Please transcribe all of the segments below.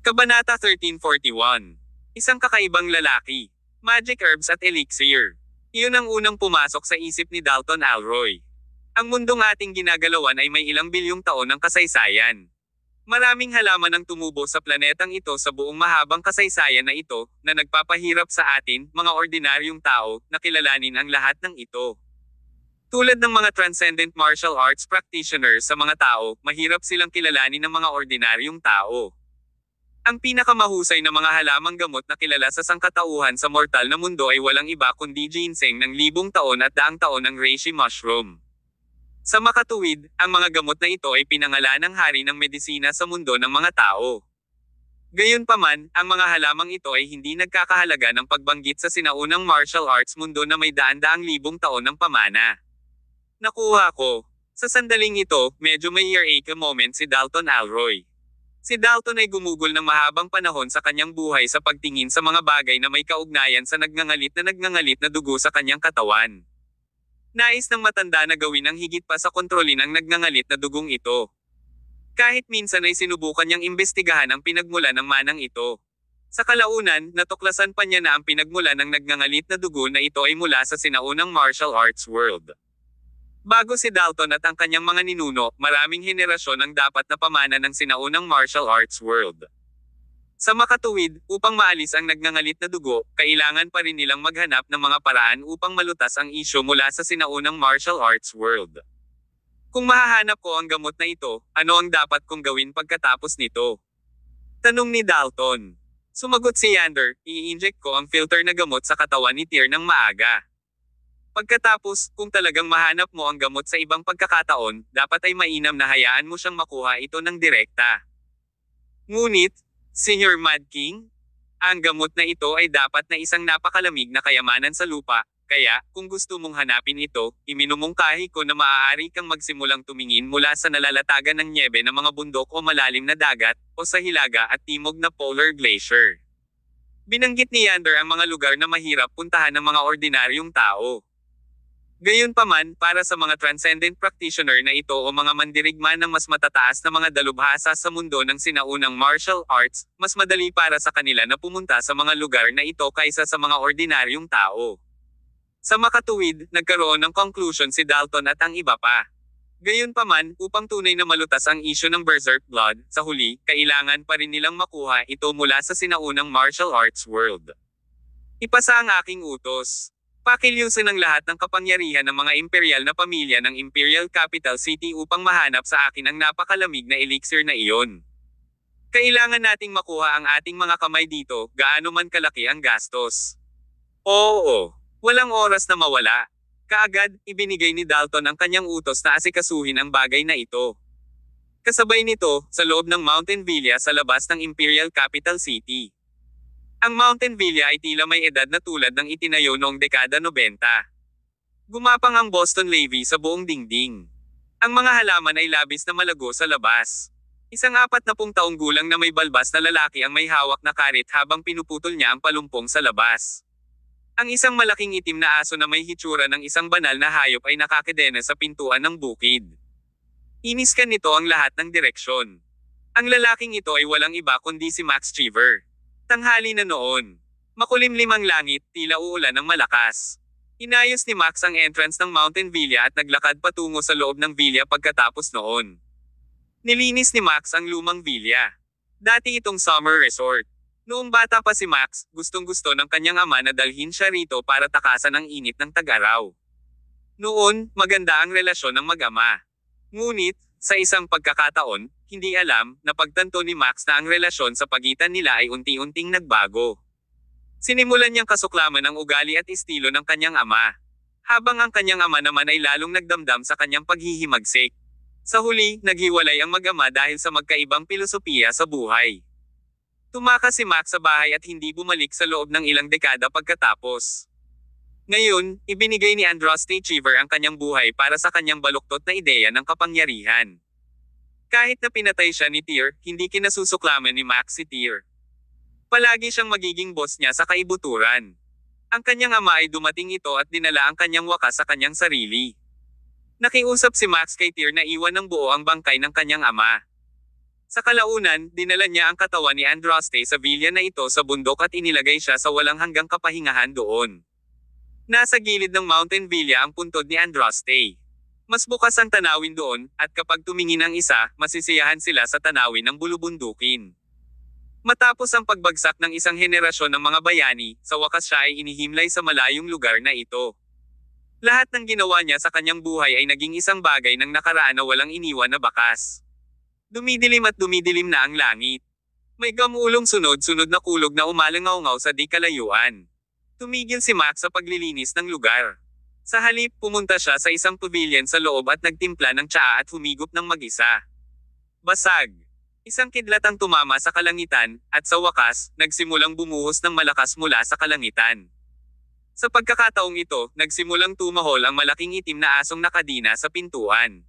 Kabanata 1341. Isang kakaibang lalaki. Magic herbs at elixir. Iyon ang unang pumasok sa isip ni Dalton Alroy. Ang mundong ating ginagalawan ay may ilang bilyong taon ng kasaysayan. Maraming halaman ang tumubo sa planetang ito sa buong mahabang kasaysayan na ito, na nagpapahirap sa atin, mga ordinaryong tao, na kilalanin ang lahat ng ito. Tulad ng mga transcendent martial arts practitioners sa mga tao, mahirap silang kilalanin ng mga ordinaryong tao. Ang pinakamahusay na mga halamang gamot na kilala sa sangkatauhan sa mortal na mundo ay walang iba kundi ginseng ng 1,000 taon at daang taon ng reishi mushroom. Sa makatuwid, ang mga gamot na ito ay pinangalan ng hari ng medisina sa mundo ng mga tao. Gayunpaman, ang mga halamang ito ay hindi nagkakahalaga ng pagbanggit sa sinaunang martial arts mundo na may daan-daang libong taon ng pamana. Nakuha ko. Sa sandaling ito, medyo may earache moment si Dalton Alroy. Si Dalton ay gumugol ng mahabang panahon sa kanyang buhay sa pagtingin sa mga bagay na may kaugnayan sa nagngangalit na dugo sa kanyang katawan. Nais ng matanda na gawin ang higit pa sa kontrolin ang nagngangalit na dugong ito. Kahit minsan ay sinubukan niyang imbestigahan ang pinagmulan ng manang ito. Sa kalaunan, natuklasan pa niya na ang pinagmulan ng nagngangalit na dugo na ito ay mula sa sinaunang martial arts world. Bago si Dalton at ang kanyang mga ninuno, maraming henerasyon ang dapat na pamana ng sinaunang martial arts world. Sa makatuwid, upang maalis ang nagngangalit na dugo, kailangan pa rin nilang maghanap ng mga paraan upang malutas ang isyu mula sa sinaunang martial arts world. Kung mahahanap ko ang gamot na ito, ano ang dapat kong gawin pagkatapos nito? Tanong ni Dalton. Sumagot si Yander, i-inject ko ang filter na gamot sa katawan ni Tyr ng maaga. Pagkatapos, kung talagang mahanap mo ang gamot sa ibang pagkakataon, dapat ay mainam na hayaan mo siyang makuha ito ng direkta. Ngunit, Senior Mad King, ang gamot na ito ay dapat na isang napakalamig na kayamanan sa lupa, kaya, kung gusto mong hanapin ito, iminumungkahi ko na maaari kang magsimulang tumingin mula sa nalalatagan ng nyebe ng mga bundok o malalim na dagat, o sa hilaga at timog na polar glacier. Binanggit ni Yander ang mga lugar na mahirap puntahan ng mga ordinaryong tao. Gayunpaman, para sa mga transcendent practitioner na ito o mga mandirigma ng mas matataas na mga dalubhasa sa mundo ng sinaunang martial arts, mas madali para sa kanila na pumunta sa mga lugar na ito kaysa sa mga ordinaryong tao. Sa makatuwid, nagkaroon ng conclusion si Dalton at ang iba pa. Gayunpaman, upang tunay na malutas ang isyu ng Berserk Blood, sa huli, kailangan pa rin nilang makuha ito mula sa sinaunang martial arts world. Ipasa ang aking utos. Pakilyusin ang lahat ng kapangyarihan ng mga imperial na pamilya ng Imperial Capital City upang mahanap sa akin ang napakalamig na elixir na iyon. Kailangan nating makuha ang ating mga kamay dito, gaano man kalaki ang gastos. Oo, walang oras na mawala. Kaagad, ibinigay ni Dalton ang kanyang utos na asikasuhin ang bagay na ito. Kasabay nito, sa loob ng Mountain Villa sa labas ng Imperial Capital City. Ang Mountain Villa ay tila may edad na tulad ng itinayo noong dekada 90. Gumapang ang Boston Levee sa buong dingding. Ang mga halaman ay labis na malago sa labas. Isang 40 taong gulang na may balbas na lalaki ang may hawak na karit habang pinuputol niya ang palumpong sa labas. Ang isang malaking itim na aso na may hitsura ng isang banal na hayop ay nakakadena sa pintuan ng bukid. Iniskan nito ang lahat ng direksyon. Ang lalaking ito ay walang iba kundi si Max Cheever. Tanghali na noon. Makulimlim ang langit, tila uulan ng malakas. Inayos ni Max ang entrance ng Mountain Villa at naglakad patungo sa loob ng villa pagkatapos noon. Nilinis ni Max ang lumang villa. Dati itong summer resort. Noong bata pa si Max, gustong-gusto ng kanyang ama na dalhin siya rito para takasan ang init ng tag-araw. Noon, maganda ang relasyon ng mag-ama. Ngunit, sa isang pagkakataon, hindi alam, napagtanto ni Max na ang relasyon sa pagitan nila ay unti-unting nagbago. Sinimulan niyang kasuklaman ang ugali at estilo ng kanyang ama. Habang ang kanyang ama naman ay lalong nagdamdam sa kanyang paghihimagsik. Sa huli, naghiwalay ang mag-ama dahil sa magkaibang pilosopiya sa buhay. Tumakas si Max sa bahay at hindi bumalik sa loob ng ilang dekada pagkatapos. Ngayon, ibinigay ni Andraste Cheever ang kanyang buhay para sa kanyang baluktot na ideya ng kapangyarihan. Kahit na pinatay siya ni Tyr, hindi kinasusuklaman ni Max si Tyr. Palagi siyang magiging boss niya sa kaibuturan. Ang kanyang ama ay dumating ito at dinala ang kanyang wakas sa kanyang sarili. Nakiusap si Max kay Tyr na iwan ng buo ang bangkay ng kanyang ama. Sa kalaunan, dinala niya ang katawan ni Andraste sa villa na ito sa bundok at inilagay siya sa walang hanggang kapahingahan doon. Nasa gilid ng mountain villa ang puntod ni Andraste. Mas bukas ang tanawin doon, at kapag tumingin ang isa, masisiyahan sila sa tanawin ng bulubundukin. Matapos ang pagbagsak ng isang henerasyon ng mga bayani, sa wakas siya ay inihimlay sa malayong lugar na ito. Lahat ng ginawa niya sa kanyang buhay ay naging isang bagay ng nakaraan na walang iniwan na bakas. Dumidilim at dumidilim na ang langit. May gamulong sunod-sunod na kulog na umalangaw-ngaw sa di kalayuan. Tumigil si Max sa paglilinis ng lugar. Sa halip, pumunta siya sa isang pavilion sa loob at nagtimpla ng tsaa at humigop ng mag-isa. Basag. Isang kidlat ang tumama sa kalangitan, at sa wakas, nagsimulang bumuhos ng malakas mula sa kalangitan. Sa pagkakataong ito, nagsimulang tumahol ang malaking itim na asong nakadina sa pintuan.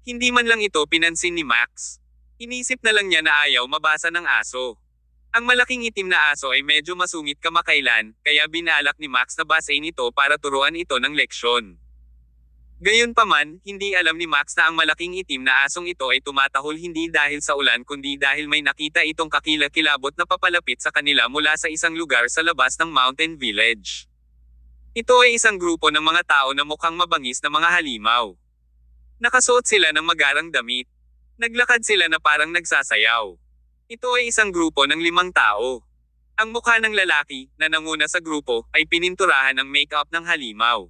Hindi man lang ito pinansin ni Max. Inisip na lang niya na ayaw mabasa ng aso. Ang malaking itim na aso ay medyo masungit kamakailan, kaya binalak ni Max na basahin ito para turuan ito ng leksyon. Gayunpaman, hindi alam ni Max na ang malaking itim na asong ito ay tumatahol hindi dahil sa ulan kundi dahil may nakita itong kakilakilabot na papalapit sa kanila mula sa isang lugar sa labas ng mountain village. Ito ay isang grupo ng mga tao na mukhang mabangis na mga halimaw. Nakasuot sila ng magarang damit. Naglakad sila na parang nagsasayaw. Ito ay isang grupo ng 5 tao. Ang mukha ng lalaki, na nanguna sa grupo, ay pininturahan ng make-up ng halimaw.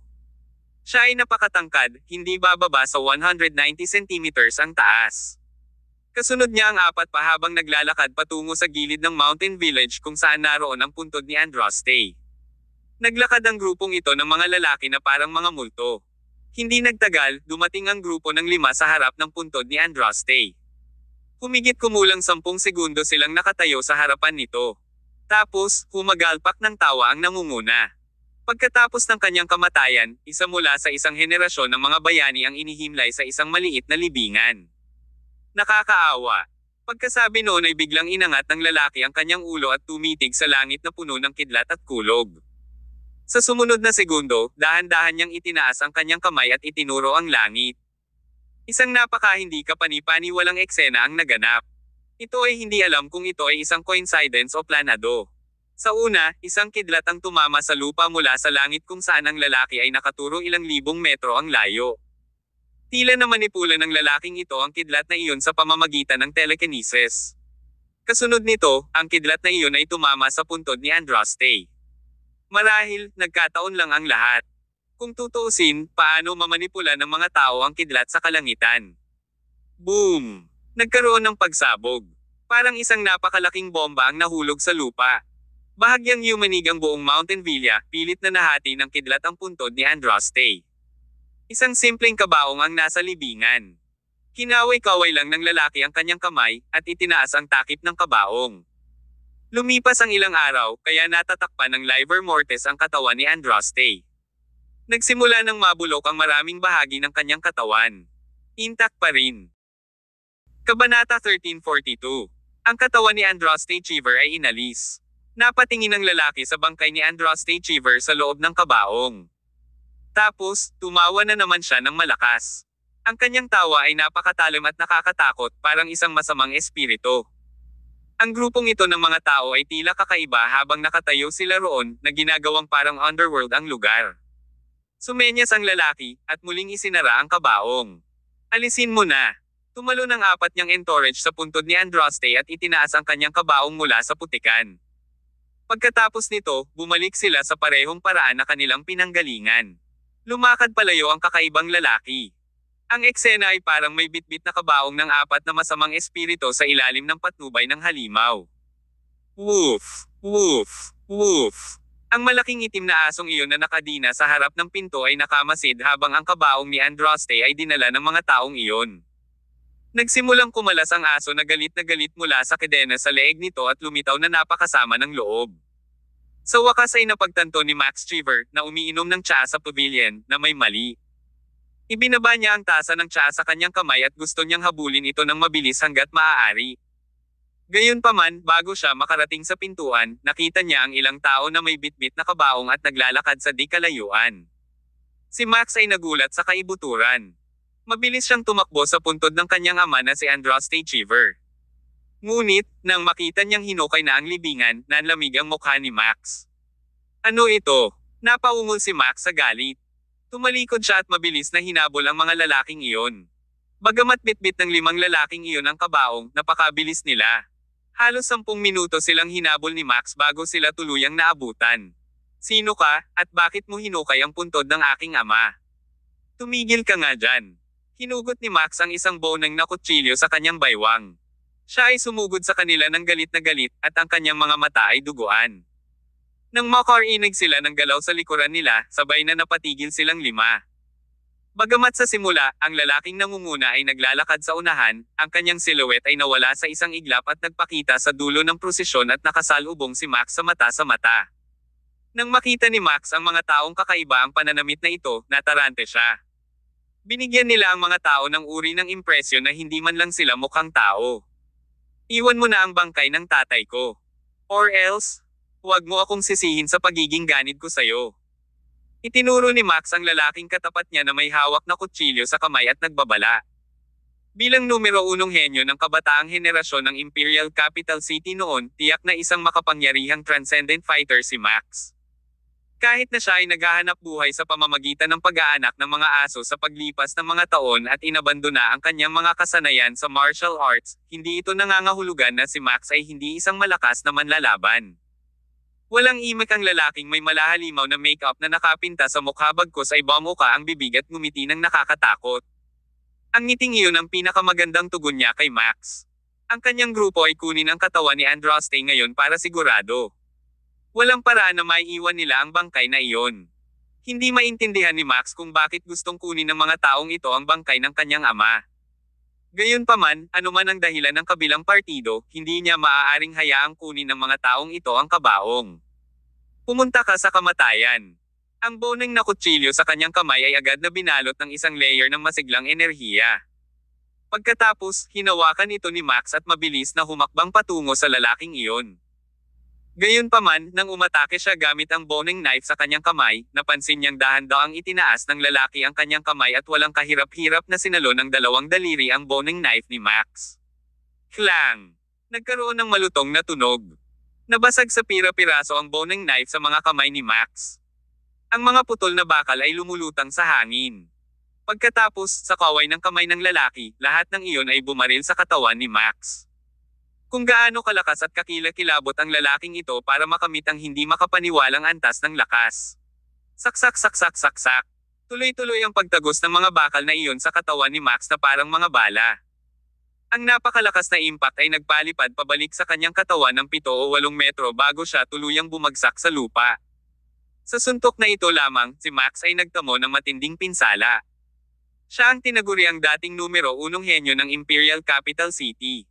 Siya ay napakatangkad, hindi bababa sa 190 centimeters ang taas. Kasunod niya ang 4 pa habang naglalakad patungo sa gilid ng mountain village kung saan naroon ang puntod ni Andraste. Naglakad ang grupong ito ng mga lalaki na parang mga multo. Hindi nagtagal, dumating ang grupo ng 5 sa harap ng puntod ni Andraste. Humigit kumulang 10 segundo silang nakatayo sa harapan nito. Tapos, humagalpak ng tawa ang nangunguna. Pagkatapos ng kanyang kamatayan, isa mula sa isang henerasyon ng mga bayani ang inihimlay sa isang maliit na libingan. Nakakaawa. Pagkasabi noon ay biglang inangat ng lalaki ang kanyang ulo at tumitig sa langit na puno ng kidlat at kulog. Sa sumunod na segundo, dahan-dahan niyang itinaas ang kanyang kamay at itinuro ang langit. Isang napaka-hindi kapani-paniwalang eksena ang naganap. Ito ay hindi alam kung ito ay isang coincidence o planado. Sa una, isang kidlat ang tumama sa lupa mula sa langit kung saan ang lalaki ay nakaturo ilang libong metro ang layo. Tila na manipula ng lalaking ito ang kidlat na iyon sa pamamagitan ng telekinesis. Kasunod nito, ang kidlat na iyon ay tumama sa puntod ni Andraste. Marahil, nagkataon lang ang lahat. Kung tutuusin, paano mamanipula ng mga tao ang kidlat sa kalangitan? Boom! Nagkaroon ng pagsabog. Parang isang napakalaking bomba ang nahulog sa lupa. Bahagyang yumanig ang buong mountain villa, pilit na nahati ng kidlat ang puntod ni Andraste. Isang simpleng kabaong ang nasa libingan. Kinaway-kaway lang ng lalaki ang kanyang kamay, at itinaas ang takip ng kabaong. Lumipas ang ilang araw, kaya natatakpan ng livor mortis ang katawan ni Andraste. Nagsimula ng mabulok ang maraming bahagi ng kanyang katawan. Intact pa rin. Kabanata 1342. Ang katawan ni Andraste Cheever ay inalis. Napatingin ang lalaki sa bangkay ni Andraste Cheever sa loob ng kabaong. Tapos, tumawa na naman siya ng malakas. Ang kanyang tawa ay napakatalim at nakakatakot, parang isang masamang espiritu. Ang grupong ito ng mga tao ay tila kakaiba habang nakatayo sila roon, na ginagawang parang underworld ang lugar. Sumenyas ang lalaki, at muling isinara ang kabaong. Alisin mo na. Tumalo ng 4 niyang entourage sa puntod ni Andraste at itinaas ang kanyang kabaong mula sa putikan. Pagkatapos nito, bumalik sila sa parehong paraan na kanilang pinanggalingan. Lumakad palayo ang kakaibang lalaki. Ang eksena ay parang may bitbit na kabaong ng 4 na masamang espiritu sa ilalim ng patnubay ng halimaw. Woof! Woof! Woof! Ang malaking itim na asong iyon na nakadina sa harap ng pinto ay nakamasid habang ang kabaong ni Andraste ay dinala ng mga taong iyon. Nagsimulang kumalas ang aso na galit mula sa kedena sa leeg nito at lumitaw na napakasama ng loob. Sa wakas ay napagtanto ni Max Cheever na umiinom ng tsaa sa pavilion na may mali. Ibinaba niya ang tasa ng tsaa sa kanyang kamay at gusto niyang habulin ito ng mabilis hanggat maaari. Gayunpaman, bago siya makarating sa pintuan, nakita niya ang ilang tao na may bitbit na kabaong at naglalakad sa di kalayuan. Si Max ay nagulat sa kaibuturan. Mabilis siyang tumakbo sa puntod ng kanyang ama na si Andraste Cheever. Ngunit, nang makita niyang hinukay na ang libingan, nanlamig ang mukha ni Max. Ano ito? Napaungol si Max sa galit. Tumalikod siya at mabilis na hinabol ang mga lalaking iyon. Bagamat bitbit ng 5 lalaking iyon ang kabaong, napakabilis nila. Halos 10 minuto silang hinabol ni Max bago sila tuluyang naabutan. Sino ka, at bakit mo hinukay ang puntod ng aking ama? Tumigil ka nga dyan. Hinugot ni Max ang isang boneng na kutsilyo sa kanyang baywang. Siya ay sumugod sa kanila ng galit na galit, at ang kanyang mga mata ay duguan. Nang makarinig sila ng galaw sa likuran nila, sabay na napatigil silang 5. Bagamat sa simula, ang lalaking nangunguna ay naglalakad sa unahan, ang kanyang silhouette ay nawala sa isang iglap at nagpakita sa dulo ng prosesyon at nakasalubong si Max sa mata sa mata. Nang makita ni Max ang mga taong kakaiba ang pananamit na ito, natarante siya. Binigyan nila ang mga tao ng uri ng impresyon na hindi man lang sila mukhang tao. Iwan mo na ang bangkay ng tatay ko. Or else, huwag mo akong sisihin sa pagiging ganid ko sa'yo. Itinuro ni Max ang lalaking katapat niya na may hawak na kutsilyo sa kamay at nagbabala. Bilang numero 1 henyo ng kabataang henerasyon ng Imperial Capital City noon, tiyak na isang makapangyarihang transcendent fighter si Max. Kahit na siya ay naghahanap buhay sa pamamagitan ng pag-aanak ng mga aso sa paglipas ng mga taon at inabandona ang kanyang mga kasanayan sa martial arts, hindi ito nangangahulugan na si Max ay hindi isang malakas na manlalaban. Walang imik ang lalaking may malahalimaw na makeup na nakapinta sa mukha bagkus ay bumuka ang bibig at ngumiti ng nakakatakot. Ang ngiting iyon ang pinakamagandang tugon niya kay Max. Ang kanyang grupo ay kunin ang katawan ni Andraste ngayon para sigurado. Walang paraan na maiiwan nila ang bangkay na iyon. Hindi maintindihan ni Max kung bakit gustong kunin ng mga taong ito ang bangkay ng kanyang ama. Gayunpaman, anuman ang dahilan ng kabilang partido, hindi niya maaaring hayaang kunin ng mga taong ito ang kabaong. Pumunta ka sa kamatayan. Ang boneng na kutsilyo sa kanyang kamay ay agad na binalot ng isang layer ng masiglang enerhiya. Pagkatapos, hinawakan ito ni Max at mabilis na humakbang patungo sa lalaking iyon. Gayunpaman, nang umatake siya gamit ang boning knife sa kanyang kamay, napansin niyang dahan-daang itinaas ng lalaki ang kanyang kamay at walang kahirap-hirap na sinalo ng 2 daliri ang boning knife ni Max. Klang! Nagkaroon ng malutong na tunog. Nabasag sa pira-piraso ang boning knife sa mga kamay ni Max. Ang mga putol na bakal ay lumulutang sa hangin. Pagkatapos, sa kaway ng kamay ng lalaki, lahat ng iyon ay bumaril sa katawan ni Max. Kung gaano kalakas at kakilakilabot ang lalaking ito para makamit ang hindi makapaniwalang antas ng lakas. Saksak. Tuloy-tuloy ang pagtagos ng mga bakal na iyon sa katawan ni Max na parang mga bala. Ang napakalakas na impact ay nagpalipad pabalik sa kanyang katawan ng 7 o 8 metro bago siya tuluyang bumagsak sa lupa. Sa suntok na ito lamang, si Max ay nagtamo ng matinding pinsala. Siya ang tinaguriang dating numero 1 henyo ng Imperial Capital City.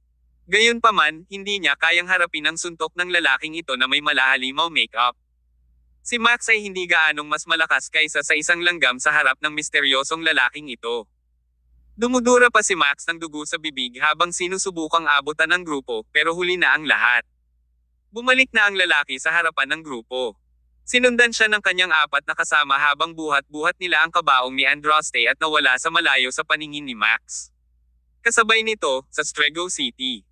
Gayunpaman, hindi niya kayang harapin ang suntok ng lalaking ito na may malahalimaw makeup. Si Max ay hindi gaanong mas malakas kaysa sa isang langgam sa harap ng misteryosong lalaking ito. Dumudura pa si Max ng dugo sa bibig habang sinusubukang abutan ng grupo, pero huli na ang lahat. Bumalik na ang lalaki sa harapan ng grupo. Sinundan siya ng kanyang 4 na kasama habang buhat-buhat nila ang kabaong ni Andraste at nawala sa malayo sa paningin ni Max. Kasabay nito, sa Strego City.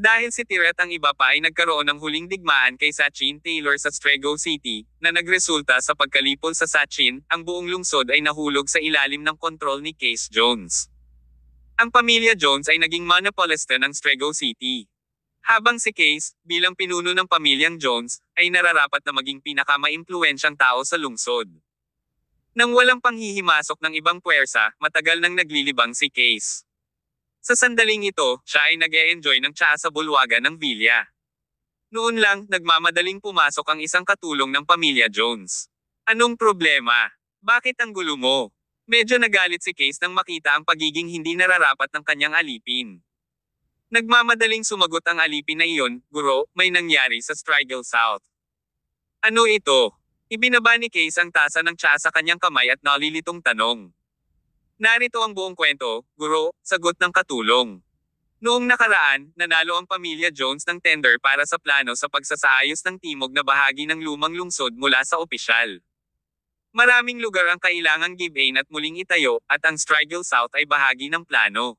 Dahil si Tiret ang iba pa ay nagkaroon ng huling digmaan kay Sachin Taylor sa Strego City, na nagresulta sa pagkalipol sa Sachin, ang buong lungsod ay nahulog sa ilalim ng kontrol ni Case Jones. Ang pamilya Jones ay naging monopolista ng Strego City. Habang si Case, bilang pinuno ng pamilyang Jones, ay nararapat na maging pinakamaimpluwensyang tao sa lungsod. Nang walang panghihimasok ng ibang puwersa, matagal nang naglilibang si Case. Sa sandaling ito, siya ay nag-e-enjoy ng tsaa sa bulwagan ng Villa. Noon lang, nagmamadaling pumasok ang isang katulong ng pamilya Jones. Anong problema? Bakit ang gulo mo? Medyo nagalit si Case nang makita ang pagiging hindi nararapat ng kanyang alipin. Nagmamadaling sumagot ang alipin na iyon, "Guro, may nangyari sa Strigel South." Ano ito? Ibinaba ni Case ang tasa ng tsaa sa kanyang kamay at nalilitong tanong. Narito ang buong kwento, Guro, sagot ng katulong. Noong nakaraan, nanalo ang pamilya Jones ng tender para sa plano sa pagsasaayos ng timog na bahagi ng lumang lungsod mula sa opisyal. Maraming lugar ang kailangang give-in at muling itayo, at ang Strigel South ay bahagi ng plano.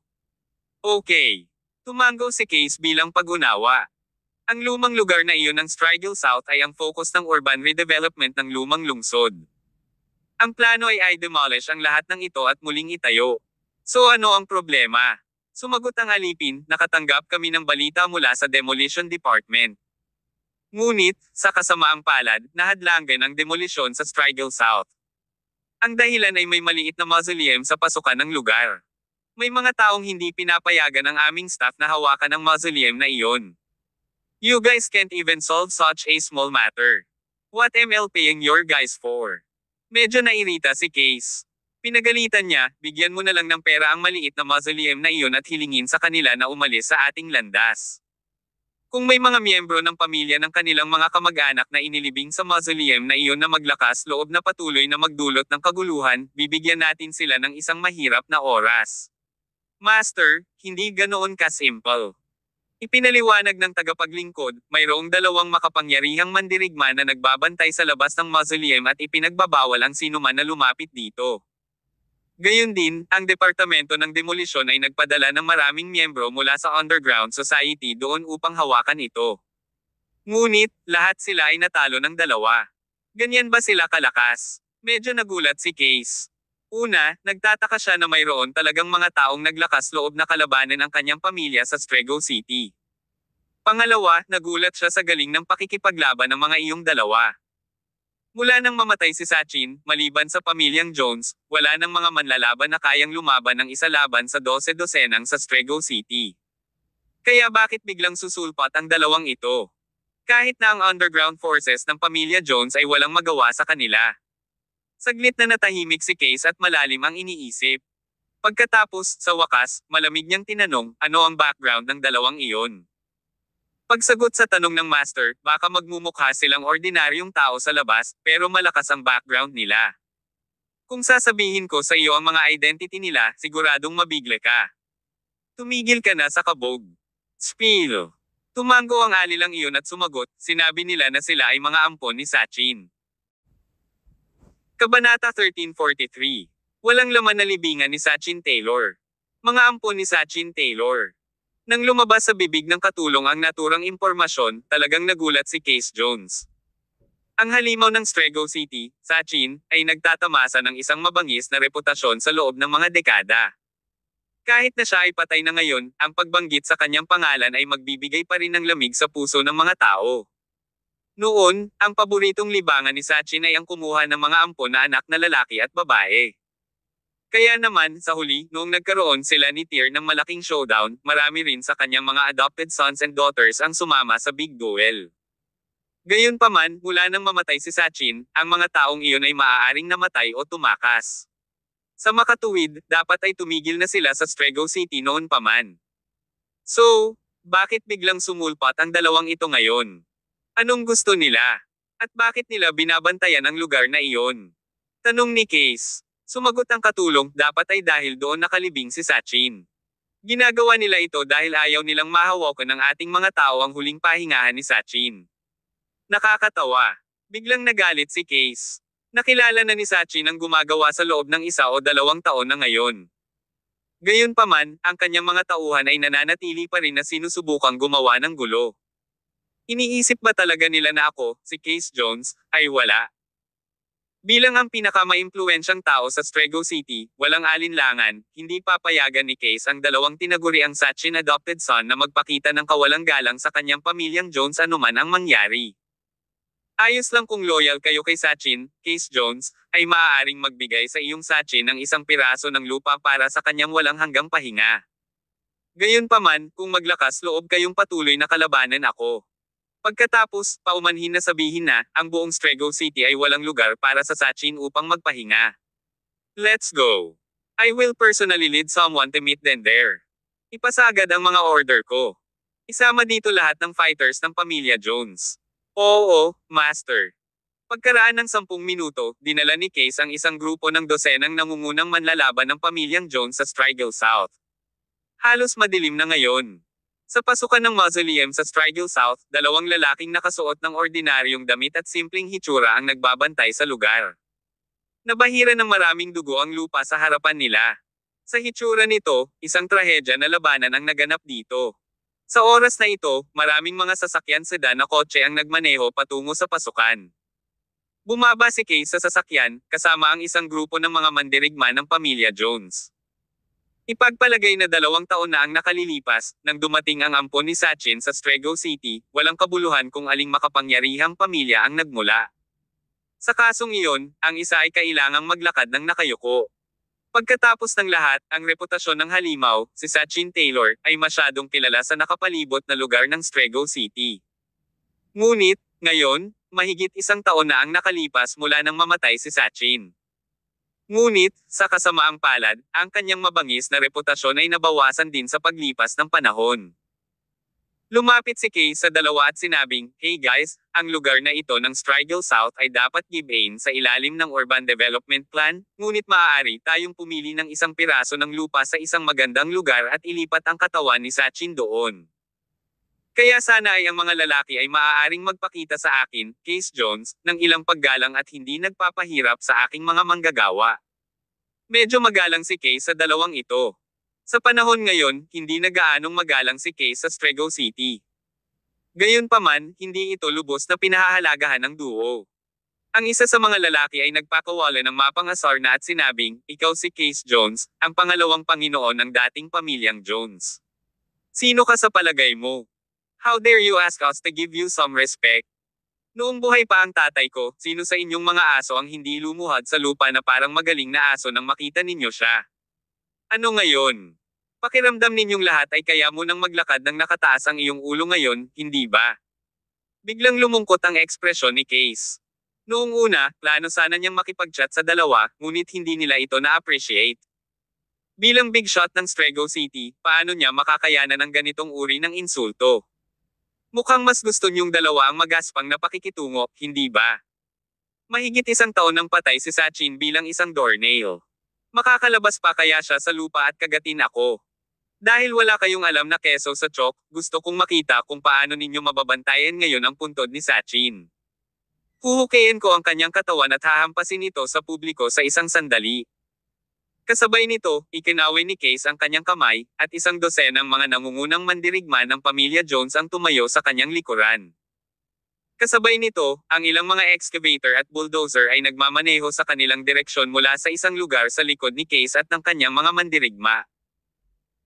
Okay. Tumango si Case bilang pag-unawa. Ang lumang lugar na iyon ng Strigel South ay ang focus ng urban redevelopment ng lumang lungsod. Ang plano ay demolish ang lahat ng ito at muling itayo. So ano ang problema? Sumagot ang alipin, nakatanggap kami ng balita mula sa Demolition Department. Ngunit, sa kasamaang palad, nahadlangan ang demolisyon sa Strigel South. Ang dahilan ay may maliit na mausoleum sa pasukan ng lugar. May mga taong hindi pinapayagan ang aming staff na hawakan ang mausoleum na iyon. You guys can't even solve such a small matter. What am I paying your guys for? Medyo nairita si Case. Pinagalitan niya, bigyan mo na lang ng pera ang maliit na mausoleum na iyon at hilingin sa kanila na umalis sa ating landas. Kung may mga miyembro ng pamilya ng kanilang mga kamag-anak na inilibing sa mausoleum na iyon na maglakas loob na patuloy na magdulot ng kaguluhan, bibigyan natin sila ng isang mahirap na oras. Master, hindi ganoon ka-simple. Ipinaliwanag ng tagapaglingkod, mayroong dalawang makapangyarihang mandirigma na nagbabantay sa labas ng mausoleum at ipinagbabawal ang sinuman na lumapit dito. Gayon din, ang Departamento ng Demolisyon ay nagpadala ng maraming miyembro mula sa underground society doon upang hawakan ito. Ngunit, lahat sila ay natalo ng dalawa. Ganyan ba sila kalakas? Medyo nagulat si Case. Una, nagtataka siya na mayroon talagang mga taong naglakas loob na kalabanin ang kanyang pamilya sa Strego City. Pangalawa, nagulat siya sa galing ng pakikipaglaban ng mga iyong dalawa. Mula nang mamatay si Sachin, maliban sa pamilyang Jones, wala nang mga manlalaban na kayang lumaban ng isa laban sa 12-dosenang sa Strego City. Kaya bakit biglang susulpat ang dalawang ito? Kahit na ang underground forces ng pamilya Jones ay walang magawa sa kanila. Saglit na natahimik si Case at malalim ang iniisip. Pagkatapos, sa wakas, malamig niyang tinanong, ano ang background ng dalawang iyon? Pagsagot sa tanong ng master, baka magmumukha silang ordinaryong tao sa labas, pero malakas ang background nila. Kung sasabihin ko sa iyo ang mga identity nila, siguradong mabigla ka. Tumigil ka na sa kabog. Spill. Tumango ang alilang iyon at sumagot, sinabi nila na sila ay mga ampon ni Sachin. Kabanata 1343. Walang laman na libingan ni Sachin Taylor. Mga ampon ni Sachin Taylor. Nang lumabas sa bibig ng katulong ang naturang impormasyon, talagang nagulat si Case Jones. Ang halimaw ng Strego City, Sachin, ay nagtatamasa ng isang mabangis na reputasyon sa loob ng mga dekada. Kahit na siya ay patay na ngayon, ang pagbanggit sa kanyang pangalan ay magbibigay pa rin ng lamig sa puso ng mga tao. Noon, ang paboritong libangan ni Sachin ay ang kumuha ng mga ampon na anak na lalaki at babae. Kaya naman, sa huli, noong nagkaroon sila ni Tyr ng malaking showdown, marami rin sa kanyang mga adopted sons and daughters ang sumama sa big duel. Gayunpaman, mula nang mamatay si Sachin, ang mga taong iyon ay maaaring namatay o tumakas. Sa makatuwid, dapat ay tumigil na sila sa Strego City noon pa man. So, bakit biglang sumulpat ang dalawang ito ngayon? Anong gusto nila? At bakit nila binabantayan ang lugar na iyon? Tanong ni Case. Sumagot ang katulong, dapat ay dahil doon nakalibing si Sachin. Ginagawa nila ito dahil ayaw nilang mahawakan ng ating mga tao ang huling pahingahan ni Sachin. Nakakatawa. Biglang nagalit si Case. Nakilala na ni Sachin ang gumagawa sa loob ng 1 o 2 taon na ngayon. Gayunpaman, ang kanyang mga tauhan ay nananatili pa rin na sinusubukang gumawa ng gulo. Iniisip ba talaga nila na ako, si Case Jones, ay wala? Bilang ang pinakamaimpluwensyang tao sa Strego City, walang alinlangan, hindi papayagan ni Case ang dalawang tinaguriang Sachin adopted son na magpakita ng kawalang galang sa kanyang pamilyang Jones anuman ang mangyari. Ayos lang kung loyal kayo kay Sachin, Case Jones, ay maaaring magbigay sa iyong Sachin ng isang piraso ng lupa para sa kanyang walang hanggang pahinga. Gayunpaman, kung maglakas loob kayong patuloy na kalabanan ako. Pagkatapos, paumanhin na sabihin na, ang buong Strego City ay walang lugar para sa Sachin upang magpahinga. Let's go. I will personally lead someone to meet them there. Ipasagad ang mga order ko. Isama dito lahat ng fighters ng pamilya Jones. Oo, Master. Pagkaraan ng 10 minuto, dinala ni Case ang isang grupo ng dosenang nangungunang manlalaban ng pamilyang Jones sa Strigel South. Halos madilim na ngayon. Sa pasukan ng mausoleum sa Strigel South, 2 lalaking nakasuot ng ordinaryong damit at simpleng hitsura ang nagbabantay sa lugar. Nabahira ng maraming dugo ang lupa sa harapan nila. Sa hitsura nito, isang trahedya na labanan ang naganap dito. Sa oras na ito, maraming mga sasakyan sedan na kotse ang nagmaneho patungo sa pasukan. Bumaba si Kay sa sasakyan, kasama ang isang grupo ng mga mandirigma ng pamilya Jones. Ipagpalagay na 2 taon na ang nakalilipas, nang dumating ang ampon ni Sachin sa Strego City, walang kabuluhan kung aling makapangyarihang pamilya ang nagmula. Sa kasong iyon, ang isa ay kailangang maglakad ng nakayuko. Pagkatapos ng lahat, ang reputasyon ng halimaw, si Sachin Taylor, ay masyadong kilala sa nakapalibot na lugar ng Strego City. Ngunit, ngayon, mahigit 1 taon na ang nakalipas mula nang mamatay si Sachin. Ngunit, sa kasamaang palad, ang kanyang mabangis na reputasyon ay nabawasan din sa paglipas ng panahon. Lumapit si Kay sa dalawa at sinabing, "Hey guys, ang lugar na ito ng Strigel South ay dapat give-in sa ilalim ng Urban Development Plan, ngunit maaari tayong pumili ng isang piraso ng lupa sa isang magandang lugar at ilipat ang katawan ni Sachin doon. Kaya sana ay ang mga lalaki ay maaaring magpakita sa akin, Case Jones, ng ilang paggalang at hindi nagpapahirap sa aking mga manggagawa." Medyo magalang si Kay sa dalawang ito. Sa panahon ngayon, hindi na gaanong magalang si Kay sa Strego City. Gayunpaman, hindi ito lubos na pinahahalagahan ng duo. Ang isa sa mga lalaki ay nagpakawala ng mapangasar na at sinabing, "Ikaw si Case Jones, ang pangalawang Panginoon ng dating pamilyang Jones. Sino ka sa palagay mo? How dare you ask us to give you some respect? Noong buhay pa ang tatay ko, sino sa inyong mga aso ang hindi lumuhad sa lupa na parang magaling na aso nang makita ninyo siya? Ano ngayon? Pakiramdam ninyong lahat ay kaya mo nang maglakad ng nakataas ang iyong ulo ngayon, hindi ba?" Biglang lumungkot ang ekspresyon ni Case. Noong una, plano sana niyang makipag-chat sa dalawa, ngunit hindi nila ito na-appreciate. Bilang big shot ng Strego City, paano niya makakayanan ng ganitong uri ng insulto? Mukhang mas gusto niyong dalawa ang magaspang na pakikitungo, hindi ba? Mahigit 1 taon nang patay si Sachin bilang isang doornail. Makakalabas pa kaya siya sa lupa at kagatin ako? Dahil wala kayong alam na keso sa chok, gusto kong makita kung paano ninyo mababantayan ngayon ang puntod ni Sachin. Huhukayin ko ang kanyang katawan at hahampasin ito sa publiko sa isang sandali. Kasabay nito, ikinaway ni Case ang kanyang kamay, at 12 mga nangungunang mandirigma ng pamilya Jones ang tumayo sa kanyang likuran. Kasabay nito, ang ilang mga excavator at bulldozer ay nagmamaneho sa kanilang direksyon mula sa isang lugar sa likod ni Case at ng kanyang mga mandirigma.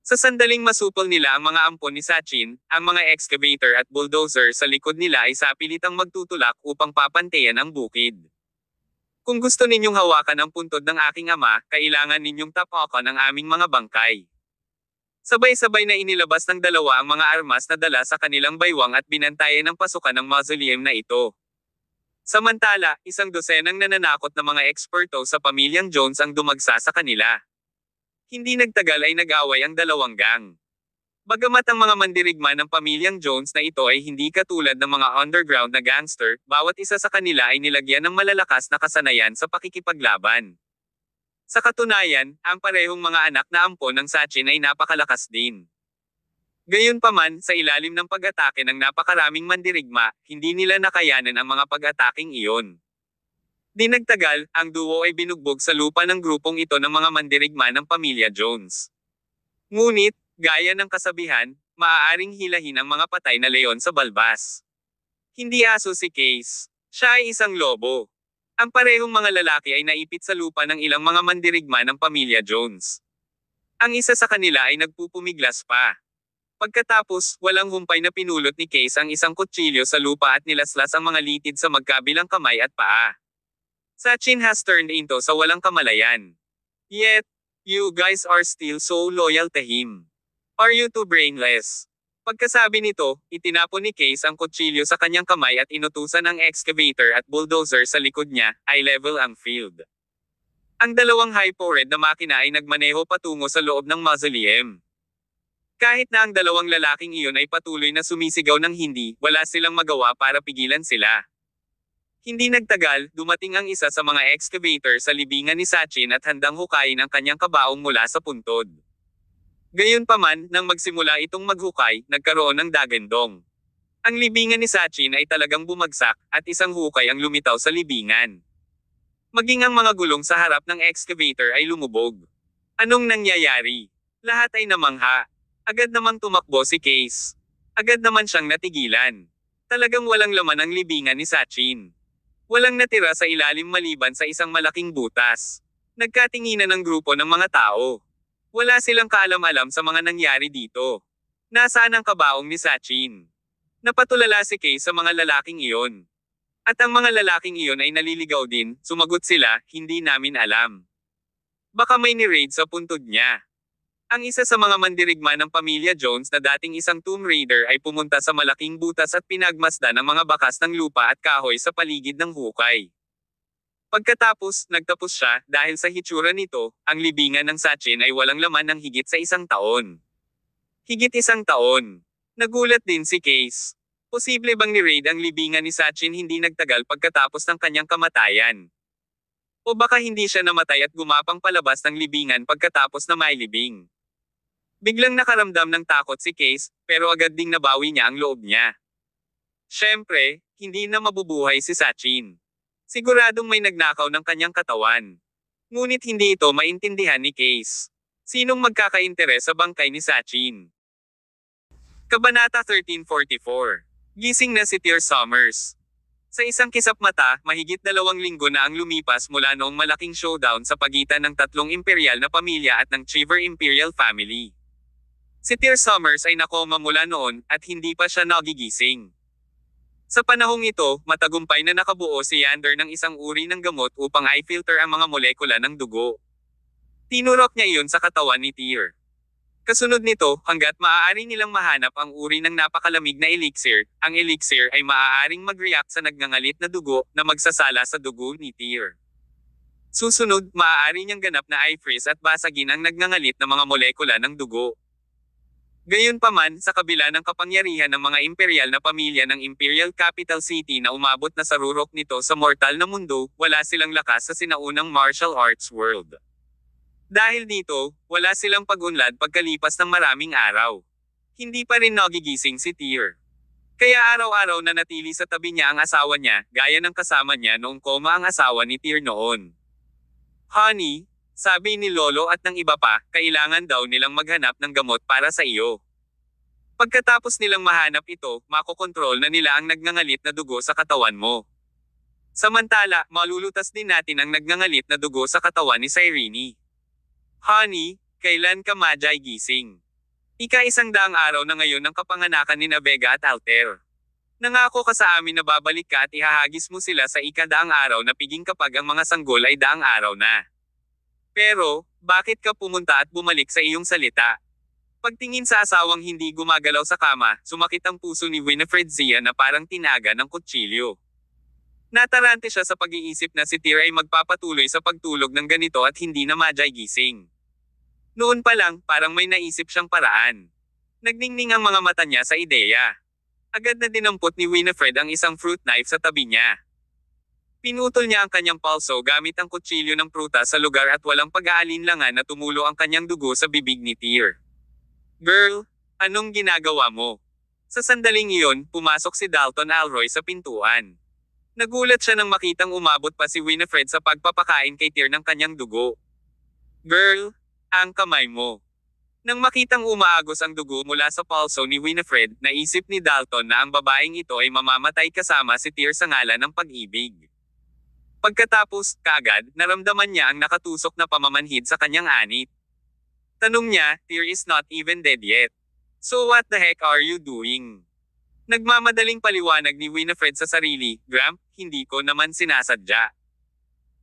Sa sandaling masupol nila ang mga ampon ni Sachin, ang mga excavator at bulldozer sa likod nila ay sapilitang magtutulak upang papantayan ang bukid. Kung gusto ninyong hawakan ang puntod ng aking ama, kailangan ninyong tapakan ang aming mga bangkay. Sabay-sabay na inilabas ng dalawa ang mga armas na dala sa kanilang baywang at binantayan ang pasukan ng mausoleum na ito. Samantala, 12 nananakot na mga eksperto sa pamilyang Jones ang dumagsa sa kanila. Hindi nagtagal ay nag-away ang dalawang gang. Bagamat ang mga mandirigma ng pamilyang Jones na ito ay hindi katulad ng mga underground na gangster, bawat isa sa kanila ay nilagyan ng malalakas na kasanayan sa pakikipaglaban. Sa katunayan, ang parehong mga anak na ampon ng Sachin ay napakalakas din. Gayunpaman, sa ilalim ng pag-atake ng napakaraming mandirigma, hindi nila nakayanan ang mga pag-ataking iyon. Di nagtagal, ang duo ay binugbog sa lupa ng grupong ito ng mga mandirigma ng pamilya Jones. Ngunit, gaya ng kasabihan, maaaring hilahin ang mga patay na leon sa balbas. Hindi aso si Case. Siya ay isang lobo. Ang parehong mga lalaki ay naipit sa lupa ng ilang mga mandirigma ng pamilya Jones. Ang isa sa kanila ay nagpupumiglas pa. Pagkatapos, walang humpay na pinulot ni Case ang isang kutsilyo sa lupa at nilaslas ang mga litid sa magkabilang kamay at paa. Sachin has turned into sa walang kamalayan. Yet, you guys are still so loyal to him. Are you too brainless? Pagkasabi nito, itinapon ni Case ang kutsilyo sa kanyang kamay at inutusan ang excavator at bulldozer sa likod niya, ay level ang field. Ang dalawang high-powered na makina ay nagmaneho patungo sa loob ng mausoleum. Kahit na ang dalawang lalaking iyon ay patuloy na sumisigaw ng hindi, wala silang magawa para pigilan sila. Hindi nagtagal, dumating ang isa sa mga excavator sa libingan ni Sachin at handang hukayin ang kanyang kabaong mula sa puntod. Gayunpaman, nang magsimula itong maghukay, nagkaroon ng dagandong. Ang libingan ni Sachin ay talagang bumagsak, at isang hukay ang lumitaw sa libingan. Maging ang mga gulong sa harap ng excavator ay lumubog. Anong nangyayari? Lahat ay namangha. Agad namang tumakbo si Case. Agad naman siyang natigilan. Talagang walang laman ang libingan ni Sachin. Walang natira sa ilalim maliban sa isang malaking butas. Nagkatinginan ng grupo ng mga tao. Wala silang kaalam-alam sa mga nangyari dito. Nasaan ang kabaong ni Sachin? Napatulala si Case sa mga lalaking iyon. At ang mga lalaking iyon ay naliligaw din, sumagot sila, hindi namin alam. Baka may ni-raid sa puntod niya. Ang isa sa mga mandirigma ng pamilya Jones na dating isang Tomb Raider ay pumunta sa malaking butas at pinagmasdan ang mga bakas ng lupa at kahoy sa paligid ng hukay. Pagkatapos, nagtapos siya, dahil sa hitsura nito, ang libingan ng Sachin ay walang laman ng higit sa 1 taon. Higit 1 taon. Nagulat din si Case. Posible bang ni-raid ang libingan ni Sachin hindi nagtagal pagkatapos ng kanyang kamatayan? O baka hindi siya namatay at gumapang palabas ng libingan pagkatapos na mailibing? Biglang nakaramdam ng takot si Case, pero agad ding nabawi niya ang loob niya. Siyempre, hindi na mabubuhay si Sachin. Siguradong may nagnakaw ng kanyang katawan. Ngunit hindi ito maintindihan ni Case. Sinong magkakainteres sa bangkay ni Sachin? Kabanata 1344. Gising na si Tyr Summers. Sa isang kisap mata, mahigit 2 linggo na ang lumipas mula noong malaking showdown sa pagitan ng 3 imperial na pamilya at ng Cheever Imperial Family. Si Tyr Summers ay nakoma mula noon, at hindi pa siya nagigising. Sa panahong ito, matagumpay na nakabuo si Yander ng isang uri ng gamot upang i-filter ang mga molekula ng dugo. Tinurok niya iyon sa katawan ni Tyr. Kasunod nito, hanggat maaari nilang mahanap ang uri ng napakalamig na elixir, ang elixir ay maaaring mag-react sa nagngangalit na dugo na magsasala sa dugo ni Tyr. Susunod, maaari niyang ganap na i-freeze at basagin ang nagngangalit na mga molekula ng dugo. Gayunpaman, sa kabila ng kapangyarihan ng mga imperial na pamilya ng Imperial Capital City na umabot na sa rurok nito sa mortal na mundo, wala silang lakas sa sinaunang martial arts world. Dahil dito, wala silang pag-unlad pagkalipas ng maraming araw. Hindi pa rin nagigising si Tyr. Kaya araw-araw na natili sa tabi niya ang asawa niya, gaya ng kasama niya noong koma ang asawa ni Tyr noon. Honey, sabi ni Lolo at ng iba pa, kailangan daw nilang maghanap ng gamot para sa iyo. Pagkatapos nilang mahanap ito, makokontrol na nila ang nagngangalit na dugo sa katawan mo. Samantala, malulutas din natin ang nagngangalit na dugo sa katawan ni Cyrene. Honey, kailan ka Magi gising? Ika-100 araw na ngayon ng kapanganakan ni Vega at Altair. Nangako ka sa amin na babalik ka at ihahagis mo sila sa ika-100 araw na piging kapag ang mga sanggol ay 100 araw na. Pero, bakit ka pumunta at bumalik sa iyong salita? Pagtingin sa asawang hindi gumagalaw sa kama, sumakit ang puso ni Winifred Zia na parang tinaga ng kutsilyo. Natarante siya sa pag-iisip na si Tyr ay magpapatuloy sa pagtulog ng ganito at hindi na Magi gising. Noon pa lang, parang may naisip siyang paraan. Nagningning ang mga mata niya sa ideya. Agad na dinampot ni Winifred ang isang fruit knife sa tabi niya. Pinutol niya ang kanyang palso gamit ang kutsilyo ng prutas sa lugar at walang pag-aalinlangan na tumulo ang kanyang dugo sa bibig ni Tyr. Girl, anong ginagawa mo? Sa sandaling iyon, pumasok si Dalton Alroy sa pintuan. Nagulat siya nang makitang umabot pa si Winifred sa pagpapakain kay Tyr ng kanyang dugo. Girl, ang kamay mo. Nang makitang umaagos ang dugo mula sa palso ni Winifred, naisip ni Dalton na ang babaeng ito ay mamamatay kasama si Tyr sa ngalan ng pag-ibig. Pagkatapos, kaagad, naramdaman niya ang nakatusok na pamamanhid sa kanyang anit. Tanong niya, Tyr is not even dead yet. So what the heck are you doing? Nagmamadaling paliwanag ni Winifred sa sarili, Gramp, hindi ko naman sinasadya.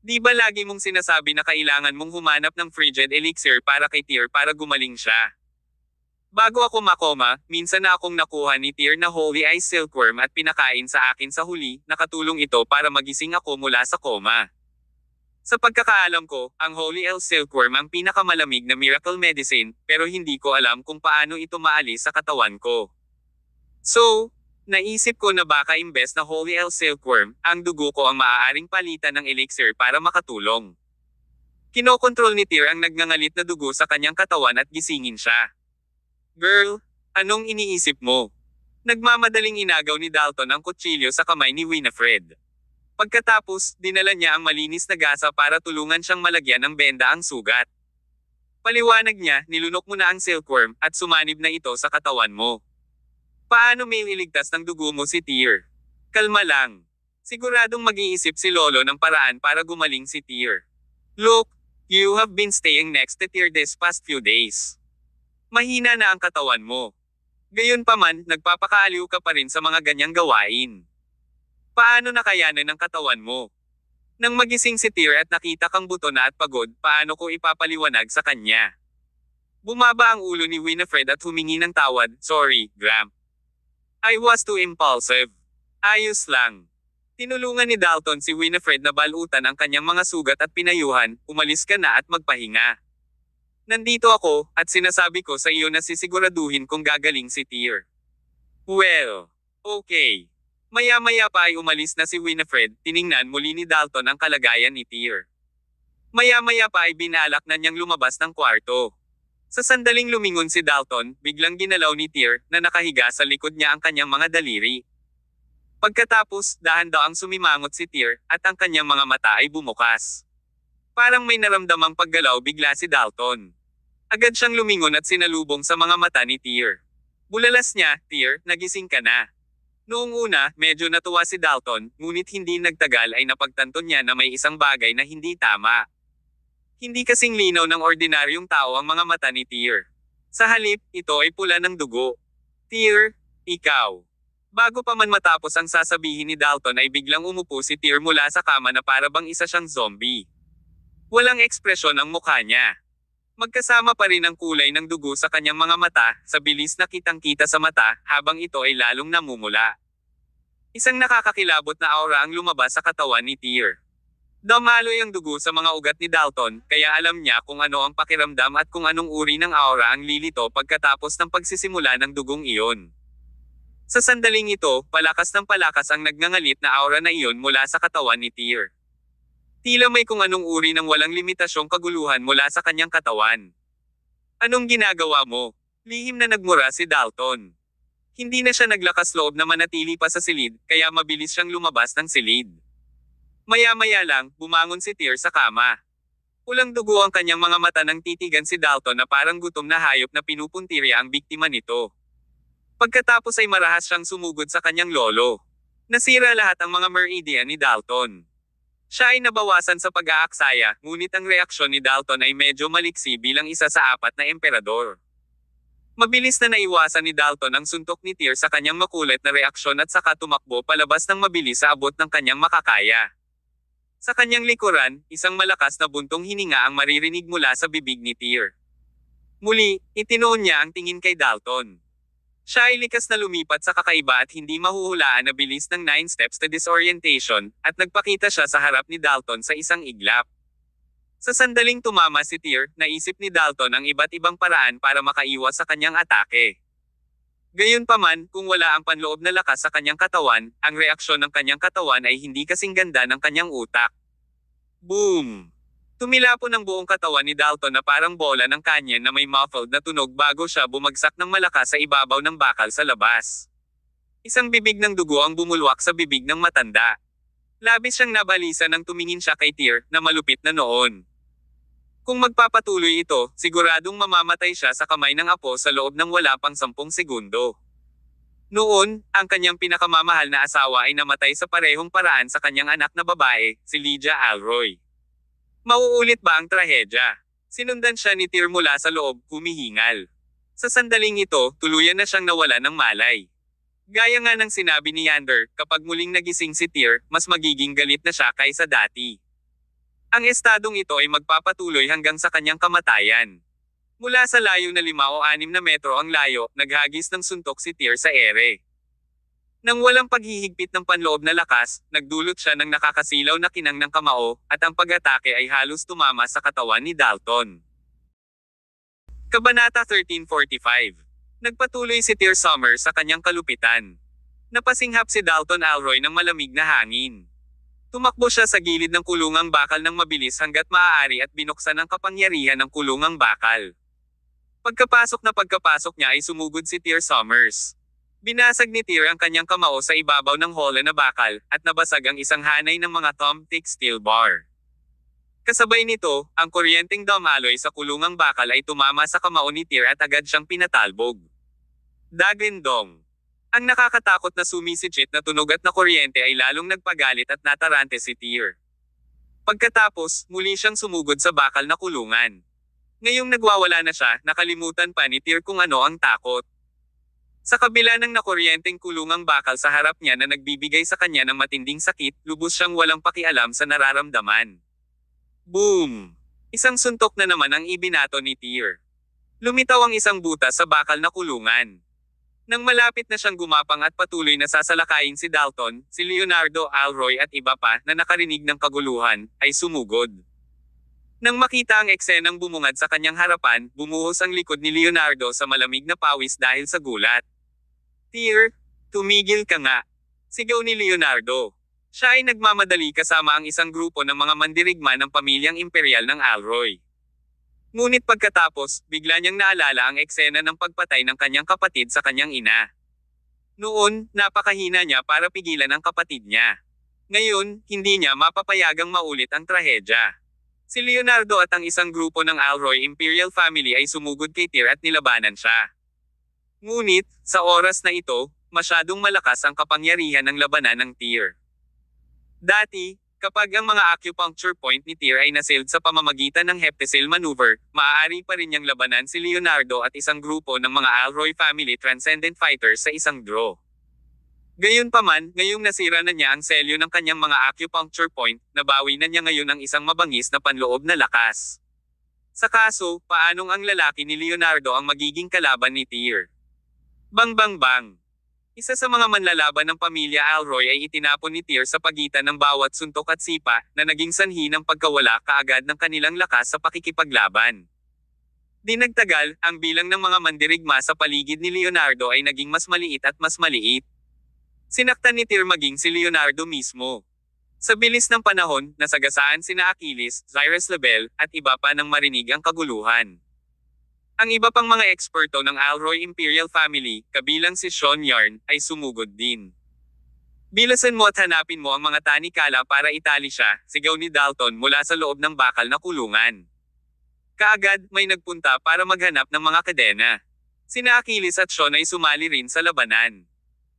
Di ba lagi mong sinasabi na kailangan mong humanap ng frigid elixir para kay Tyr para gumaling siya? Bago ako makoma, minsan na akong nakuha ni Tyr na Holy Eye Silkworm at pinakain sa akin sa huli, nakatulong ito para magising ako mula sa koma. Sa pagkakaalam ko, ang Holy Eye Silkworm ang pinakamalamig na miracle medicine, pero hindi ko alam kung paano ito maalis sa katawan ko. So, naisip ko na baka imbes na Holy Eye Silkworm, ang dugo ko ang maaaring palitan ng elixir para makatulong. Kinokontrol ni Tyr ang nagngangalit na dugo sa kanyang katawan at gisingin siya. Girl, anong iniisip mo? Nagmamadaling inagaw ni Dalton ang kutsilyo sa kamay ni Winifred. Pagkatapos, dinala niya ang malinis na gasa para tulungan siyang malagyan ng benda ang sugat. Paliwanag niya, nilunok mo na ang silkworm, at sumanib na ito sa katawan mo. Paano may iligtas ng dugo mo si Tyr? Kalma lang. Siguradong mag-iisip si Lolo ng paraan para gumaling si Tyr. Look, you have been staying next to Tyr this past few days. Mahina na ang katawan mo. Gayunpaman, nagpapakaaliw ka pa rin sa mga ganyang gawain. Paano nakayanan ng katawan mo? Nang magising si Tyr at nakita kang buto na at pagod, paano ko ipapaliwanag sa kanya? Bumaba ang ulo ni Winifred at humingi ng tawad, sorry, Gramp. I was too impulsive. Ayos lang. Tinulungan ni Dalton si Winifred na balutan ang kanyang mga sugat at pinayuhan, umalis ka na at magpahinga. Nandito ako, at sinasabi ko sa iyo na sisiguraduhin kung gagaling si Tyr. Well, okay. Maya-maya pa ay umalis na si Winifred, tiningnan muli ni Dalton ang kalagayan ni Tyr. Maya-maya pa ay binalak na niyang lumabas ng kwarto. Sa sandaling lumingon si Dalton, biglang ginalaw ni Tyr, na nakahiga sa likod niya ang kanyang mga daliri. Pagkatapos, dahan-daang sumimangot si Tyr, at ang kanyang mga mata ay bumukas. Parang may naramdamang paggalaw bigla si Dalton. Agad siyang lumingon at sinalubong sa mga mata ni Tyr. Bulalas niya, Tyr, nagising ka na. Noong una, medyo natuwa si Dalton, ngunit hindi nagtagal ay napagtanto niya na may isang bagay na hindi tama. Hindi kasing linaw ng ordinaryong tao ang mga mata ni Tyr. Sa halip, ito ay pula ng dugo. Tyr, ikaw. Bago pa man matapos ang sasabihin ni Dalton ay biglang umupo si Tyr mula sa kama na para bang isa siyang zombie. Walang ekspresyon ang mukha niya. Magkasama pa rin ang kulay ng dugo sa kanyang mga mata, sa bilis na kitang-kita sa mata, habang ito ay lalong namumula. Isang nakakakilabot na aura ang lumabas sa katawan ni Tyr. Dumaloy ang dugo sa mga ugat ni Dalton, kaya alam niya kung ano ang pakiramdam at kung anong uri ng aura ang lilito pagkatapos ng pagsisimula ng dugong iyon. Sa sandaling ito, palakas ng palakas ang nagngangalit na aura na iyon mula sa katawan ni Tyr. Tila may kung anong uri ng walang limitasyong kaguluhan mula sa kanyang katawan. Anong ginagawa mo? Lihim na nagmura si Dalton. Hindi na siya naglakas loob na manatili pa sa silid, kaya mabilis siyang lumabas ng silid. Maya-maya lang, bumangon si Tyr sa kama. Pulang dugo ang kanyang mga mata nang titigan si Dalton na parang gutom na hayop na pinupuntirya ang biktima nito. Pagkatapos ay marahas siyang sumugod sa kanyang lolo. Nasira lahat ang mga meridian ni Dalton. Siya ay nabawasan sa pag-aaksaya, ngunit ang reaksyon ni Dalton ay medyo maliksi bilang isa sa 4 na emperador. Mabilis na naiwasan ni Dalton ang suntok ni Tyr sa kanyang makulit na reaksyon at saka tumakbo palabas ng mabilis sa abot ng kanyang makakaya. Sa kanyang likuran, isang malakas na buntong hininga ang maririnig mula sa bibig ni Tyr. Muli, itinoon niya ang tingin kay Dalton. Siya ay likas na lumipat sa kakaiba at hindi mahuhulaan na bilis ng 9 steps to disorientation, at nagpakita siya sa harap ni Dalton sa isang iglap. Sa sandaling tumama si Tyr, naisip ni Dalton ang iba't ibang paraan para makaiwas sa kanyang atake. Gayunpaman, kung wala ang panloob na lakas sa kanyang katawan, ang reaksyon ng kanyang katawan ay hindi kasing ganda ng kanyang utak. Boom! Tumilapon ang buong katawan ni Dalton na parang bola ng kanyan na may muffled na tunog bago siya bumagsak ng malakas sa ibabaw ng bakal sa labas. Isang bibig ng dugo ang bumulwak sa bibig ng matanda. Labis siyang nabalisa nang tumingin siya kay Tyr, na malupit na noon. Kung magpapatuloy ito, siguradong mamamatay siya sa kamay ng apo sa loob ng wala pang 10 segundo. Noon, ang kanyang pinakamamahal na asawa ay namatay sa parehong paraan sa kanyang anak na babae, si Lydia Alroy. Mauulit ba ang trahedya? Sinundan siya ni Tyr mula sa loob, humihingal. Sa sandaling ito, tuluyan na siyang nawala ng malay. Gaya nga ng sinabi ni Yander, kapag muling nagising si Tyr, mas magiging galit na siya kaysa dati. Ang estadong ito ay magpapatuloy hanggang sa kanyang kamatayan. Mula sa layo na 5 o 6 na metro ang layo, naghagis ng suntok si Tyr sa ere. Nang walang paghihigpit ng panloob na lakas, nagdulot siya ng nakakasilaw na kinang ng kamao, at ang pag-atake ay halos tumama sa katawan ni Dalton. Kabanata 1345. Nagpatuloy si Tyr Summers sa kanyang kalupitan. Napasinghap si Dalton Alroy ng malamig na hangin. Tumakbo siya sa gilid ng kulungang bakal ng mabilis hanggat maaari at binuksan ang kapangyarihan ng kulungang bakal. Pagkapasok niya ay sumugod si Tyr Summers. Binasag ni Tyr ang kanyang kamao sa ibabaw ng hole na bakal, at nabasag ang isang hanay ng mga thumbtack steel bar. Kasabay nito, ang kuryenteng dumaloy sa kulungang bakal ay tumama sa kamao ni Tyr at agad siyang pinatalbog. Dagindong. Ang nakakatakot na sumisidhit na tunog at na kuryente ay lalong nagpagalit at natarante si Tyr. Pagkatapos, muli siyang sumugod sa bakal na kulungan. Ngayong nagwawala na siya, nakalimutan pa ni Tyr kung ano ang takot. Sa kabila ng nakuryenteng kulungang bakal sa harap niya na nagbibigay sa kanya ng matinding sakit, lubos siyang walang pakialam sa nararamdaman. Boom! Isang suntok na naman ang ibinato ni Tyr. Lumitaw ang isang butas sa bakal na kulungan. Nang malapit na siyang gumapang at patuloy na sasalakayin si Dalton, si Leonardo, Alroy at iba pa na nakarinig ng kaguluhan, ay sumugod. Nang makita ang eksenang bumungad sa kanyang harapan, bumuhos ang likod ni Leonardo sa malamig na pawis dahil sa gulat. Tyr, tumigil ka nga! Sigaw ni Leonardo. Siya ay nagmamadali kasama ang isang grupo ng mga mandirigma ng pamilyang imperial ng Alroy. Ngunit pagkatapos, bigla niyang naalala ang eksena ng pagpatay ng kanyang kapatid sa kanyang ina. Noon, napakahina niya para pigilan ang kapatid niya. Ngayon, hindi niya mapapayagang maulit ang trahedya. Si Leonardo at ang isang grupo ng Alroy Imperial Family ay sumugod kay Tyr at nilabanan siya. Ngunit, sa oras na ito, masyadong malakas ang kapangyarihan ng labanan ng Tyr. Dati, kapag ang mga acupuncture point ni Tyr ay nasailed sa pamamagitan ng heptasil maneuver, maaari pa rin niyang labanan si Leonardo at isang grupo ng mga Alroy Family Transcendent Fighters sa isang draw. Gayunpaman, ngayong nasira na niya ang selyo ng kanyang mga acupuncture point, nabawi na niya ngayon ang isang mabangis na panloob na lakas. Sa kaso, paanong ang lalaki ni Leonardo ang magiging kalaban ni Tyr? Bang bang bang! Isa sa mga manlalaban ng pamilya Alroy ay itinapon ni Tyr sa pagitan ng bawat suntok at sipa, na naging sanhi ng pagkawala kaagad ng kanilang lakas sa pakikipaglaban. Di nagtagal, ang bilang ng mga mandirigma sa paligid ni Leonardo ay naging mas maliit at mas maliit. Sinaktan ni Tyr maging si Leonardo mismo. Sa bilis ng panahon, nasagasaan sina Achilles, Cyrus Lebel, at iba pa nang marinig ang kaguluhan. Ang iba pang mga eksperto ng Alroy Imperial Family, kabilang si Sean Yarn, ay sumugod din. Bilasan mo at hanapin mo ang mga tanikala para itali siya, sigaw ni Dalton mula sa loob ng bakal na kulungan. Kaagad, may nagpunta para maghanap ng mga kadena. Sina Achilles at Sean ay sumali rin sa labanan.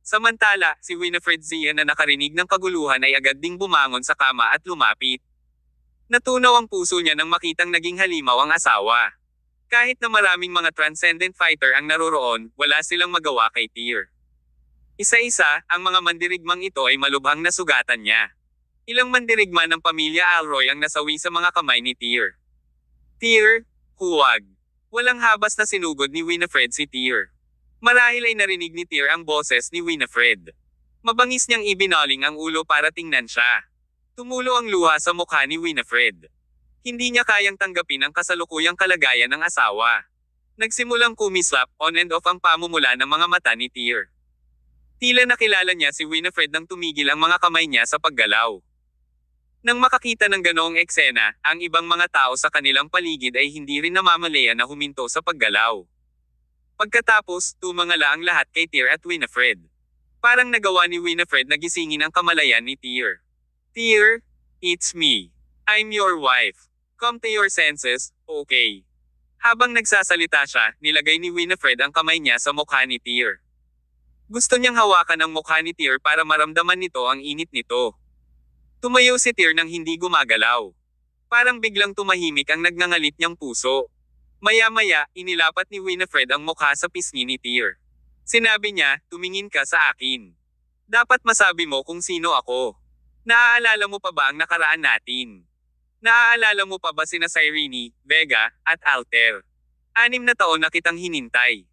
Samantala, si Winifred Zia na nakarinig ng kaguluhan ay agad ding bumangon sa kama at lumapit. Natunaw ang puso niya nang makitang naging halimaw ang asawa. Kahit na maraming mga transcendent fighter ang naroroon, wala silang magawa kay Tyr. Isa-isa, ang mga mandirigmang ito ay malubhang nasugatan niya. Ilang mandirigma ng pamilya Alroy ang nasawi sa mga kamay ni Tyr. Tyr, huwag! Walang habas na sinugod ni Winifred si Tyr. Marahil ay narinig ni Tyr ang boses ni Winifred. Mabangis niyang ibinaling ang ulo para tingnan siya. Tumulo ang luha sa mukha ni Winifred. Hindi niya kayang tanggapin ang kasalukuyang kalagayan ng asawa. Nagsimulang kumislap, on and off ang pamumula ng mga mata ni Tyr. Tila nakilala niya si Winifred nang tumigil ang mga kamay niya sa paggalaw. Nang makakita ng ganoong eksena, ang ibang mga tao sa kanilang paligid ay hindi rin namamalaya na huminto sa paggalaw. Pagkatapos, tumangala ang lahat kay Tyr at Winifred. Parang nagawa ni Winifred na gisingin ang kamalayan ni Tyr. Tyr, it's me. I'm your wife. Come to your senses, okay? Habang nagsasalita siya, nilagay ni Winifred ang kamay niya sa mukha ni Tyr. Gusto niyang hawakan ang mukha ni Tyr para maramdaman nito ang init nito. Tumayo si Tyr nang hindi gumagalaw. Parang biglang tumahimik ang nagngangalit niyang puso. Maya-maya, inilapat ni Winifred ang mukha sa pisngi ni Tyr. Sinabi niya, tumingin ka sa akin. Dapat masabi mo kung sino ako. Naaalala mo pa ba ang nakaraan natin? Naaalala mo pa ba sina Cyrene, Vega, at Alter? 6 na taon na kitang hinintay.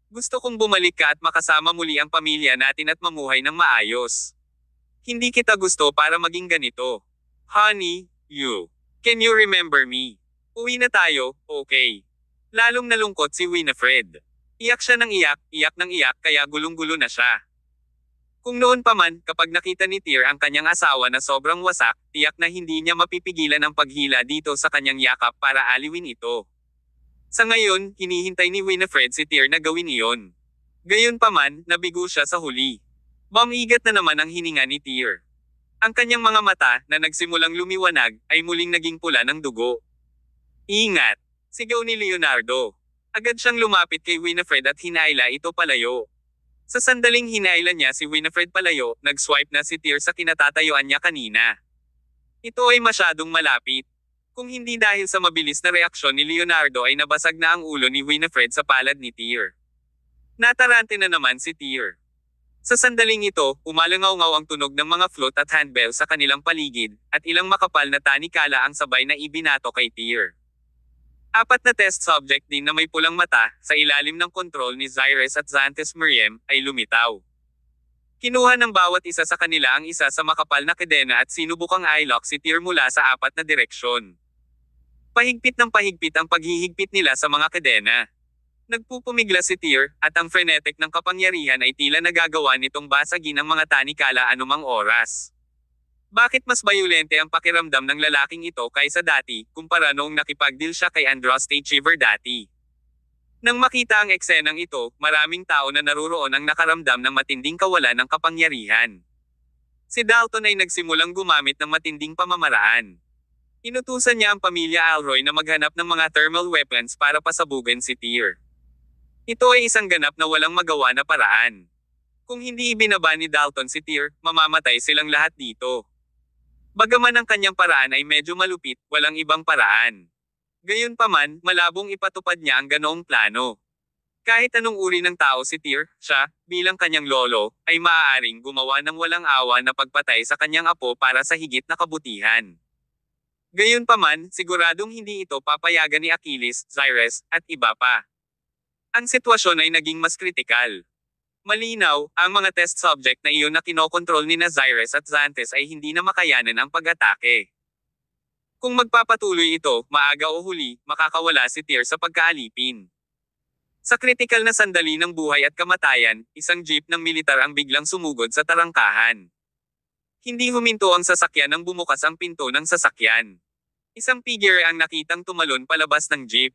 Gusto kong bumalik ka at makasama muli ang pamilya natin at mamuhay ng maayos. Hindi kita gusto para maging ganito. Honey, can you remember me? Uwi na tayo, okay? Lalong nalungkot si Winifred. Iyak siya ng iyak ng iyak kaya gulong-gulo na siya. Kung noon pa man, kapag nakita ni Tyr ang kanyang asawa na sobrang wasak, tiyak na hindi niya mapipigilan ang paghila dito sa kanyang yakap para aliwin ito. Sa ngayon, hinihintay ni Winifred si Tyr na gawin iyon. Gayunpaman, nabigo siya sa huli. Bumigat na naman ang hininga ni Tyr. Ang kanyang mga mata, na nagsimulang lumiwanag, ay muling naging pula ng dugo. Ingat! Sigaw ni Leonardo. Agad siyang lumapit kay Winifred at hinaila ito palayo. Sa sandaling hinaila niya si Winifred palayo, nag-swipe na si Tyr sa kinatatayuan niya kanina. Ito ay masyadong malapit. Kung hindi dahil sa mabilis na reaksyon ni Leonardo ay nabasag na ang ulo ni Winifred sa palad ni Tyr. Natarante na naman si Tyr. Sa sandaling ito, umalangaw-ngaw ang tunog ng mga flute at handbell sa kanilang paligid, at ilang makapal na tanikala ang sabay na ibinato kay Tyr. Apat na test subject din na may pulang mata, sa ilalim ng kontrol ni Zyrus at Xanthus Miriam, ay lumitaw. Kinuha ng bawat isa sa kanila ang isa sa makapal na kadena at sinubukang i-lock si Tyr mula sa apat na direksyon. Pahigpit ng pahigpit ang paghihigpit nila sa mga kadena. Nagpupumigla si Tyr, at ang frenetic ng kapangyarihan ay tila nagagawa nitong basagin ang mga tanikala anumang oras. Bakit mas bayolente ang pakiramdam ng lalaking ito kaysa dati, kumpara noong nakipagdeal siya kay Andraste Chiver dati? Nang makita ang eksenang ito, maraming tao na naruroon ang nakaramdam ng matinding kawalan ng kapangyarihan. Si Dalton ay nagsimulang gumamit ng matinding pamamaraan. Inutusan niya ang pamilya Alroy na maghanap ng mga thermal weapons para pasabugin si Tyr. Ito ay isang ganap na walang magawa na paraan. Kung hindi ibinaba ni Dalton si Tyr, mamamatay silang lahat dito. Bagaman ang kanyang paraan ay medyo malupit, walang ibang paraan. Gayunpaman, malabong ipatupad niya ang ganoong plano. Kahit anong uri ng tao si Tyr, siya, bilang kanyang lolo, ay maaaring gumawa ng walang awa na pagpatay sa kanyang apo para sa higit na kabutihan. Gayunpaman, siguradong hindi ito papayagan ni Achilles, Zyrus, at iba pa. Ang sitwasyon ay naging mas kritikal. Malinaw, ang mga test subject na iyon na kinokontrol ni Zyrus at Xanthus ay hindi na makayanan ang pag-atake. Kung magpapatuloy ito, maaga o huli, makakawala si Tyr sa pagkaalipin. Sa kritikal na sandali ng buhay at kamatayan, isang jeep ng militar ang biglang sumugod sa tarangkahan. Hindi huminto ang sasakyan nang bumukas ang pinto ng sasakyan. Isang figure ang nakitang tumalon palabas ng jeep.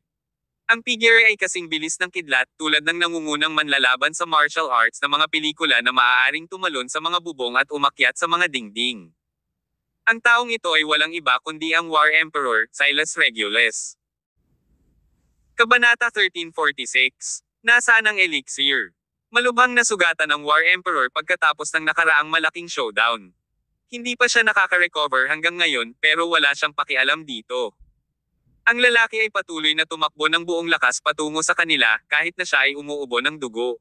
Ang figure ay kasing bilis ng kidlat, tulad ng nangungunang manlalaban sa martial arts na mga pelikula na maaaring tumalon sa mga bubong at umakyat sa mga dingding. Ang taong ito ay walang iba kundi ang War Emperor, Silas Regulus. Kabanata 1346. Nasaan ang elixir? Malubhang nasugatan ang War Emperor pagkatapos ng nakaraang malaking showdown. Hindi pa siya nakaka-recover hanggang ngayon, pero wala siyang pakialam dito. Ang lalaki ay patuloy na tumakbo ng buong lakas patungo sa kanila, kahit na siya ay umuubo ng dugo.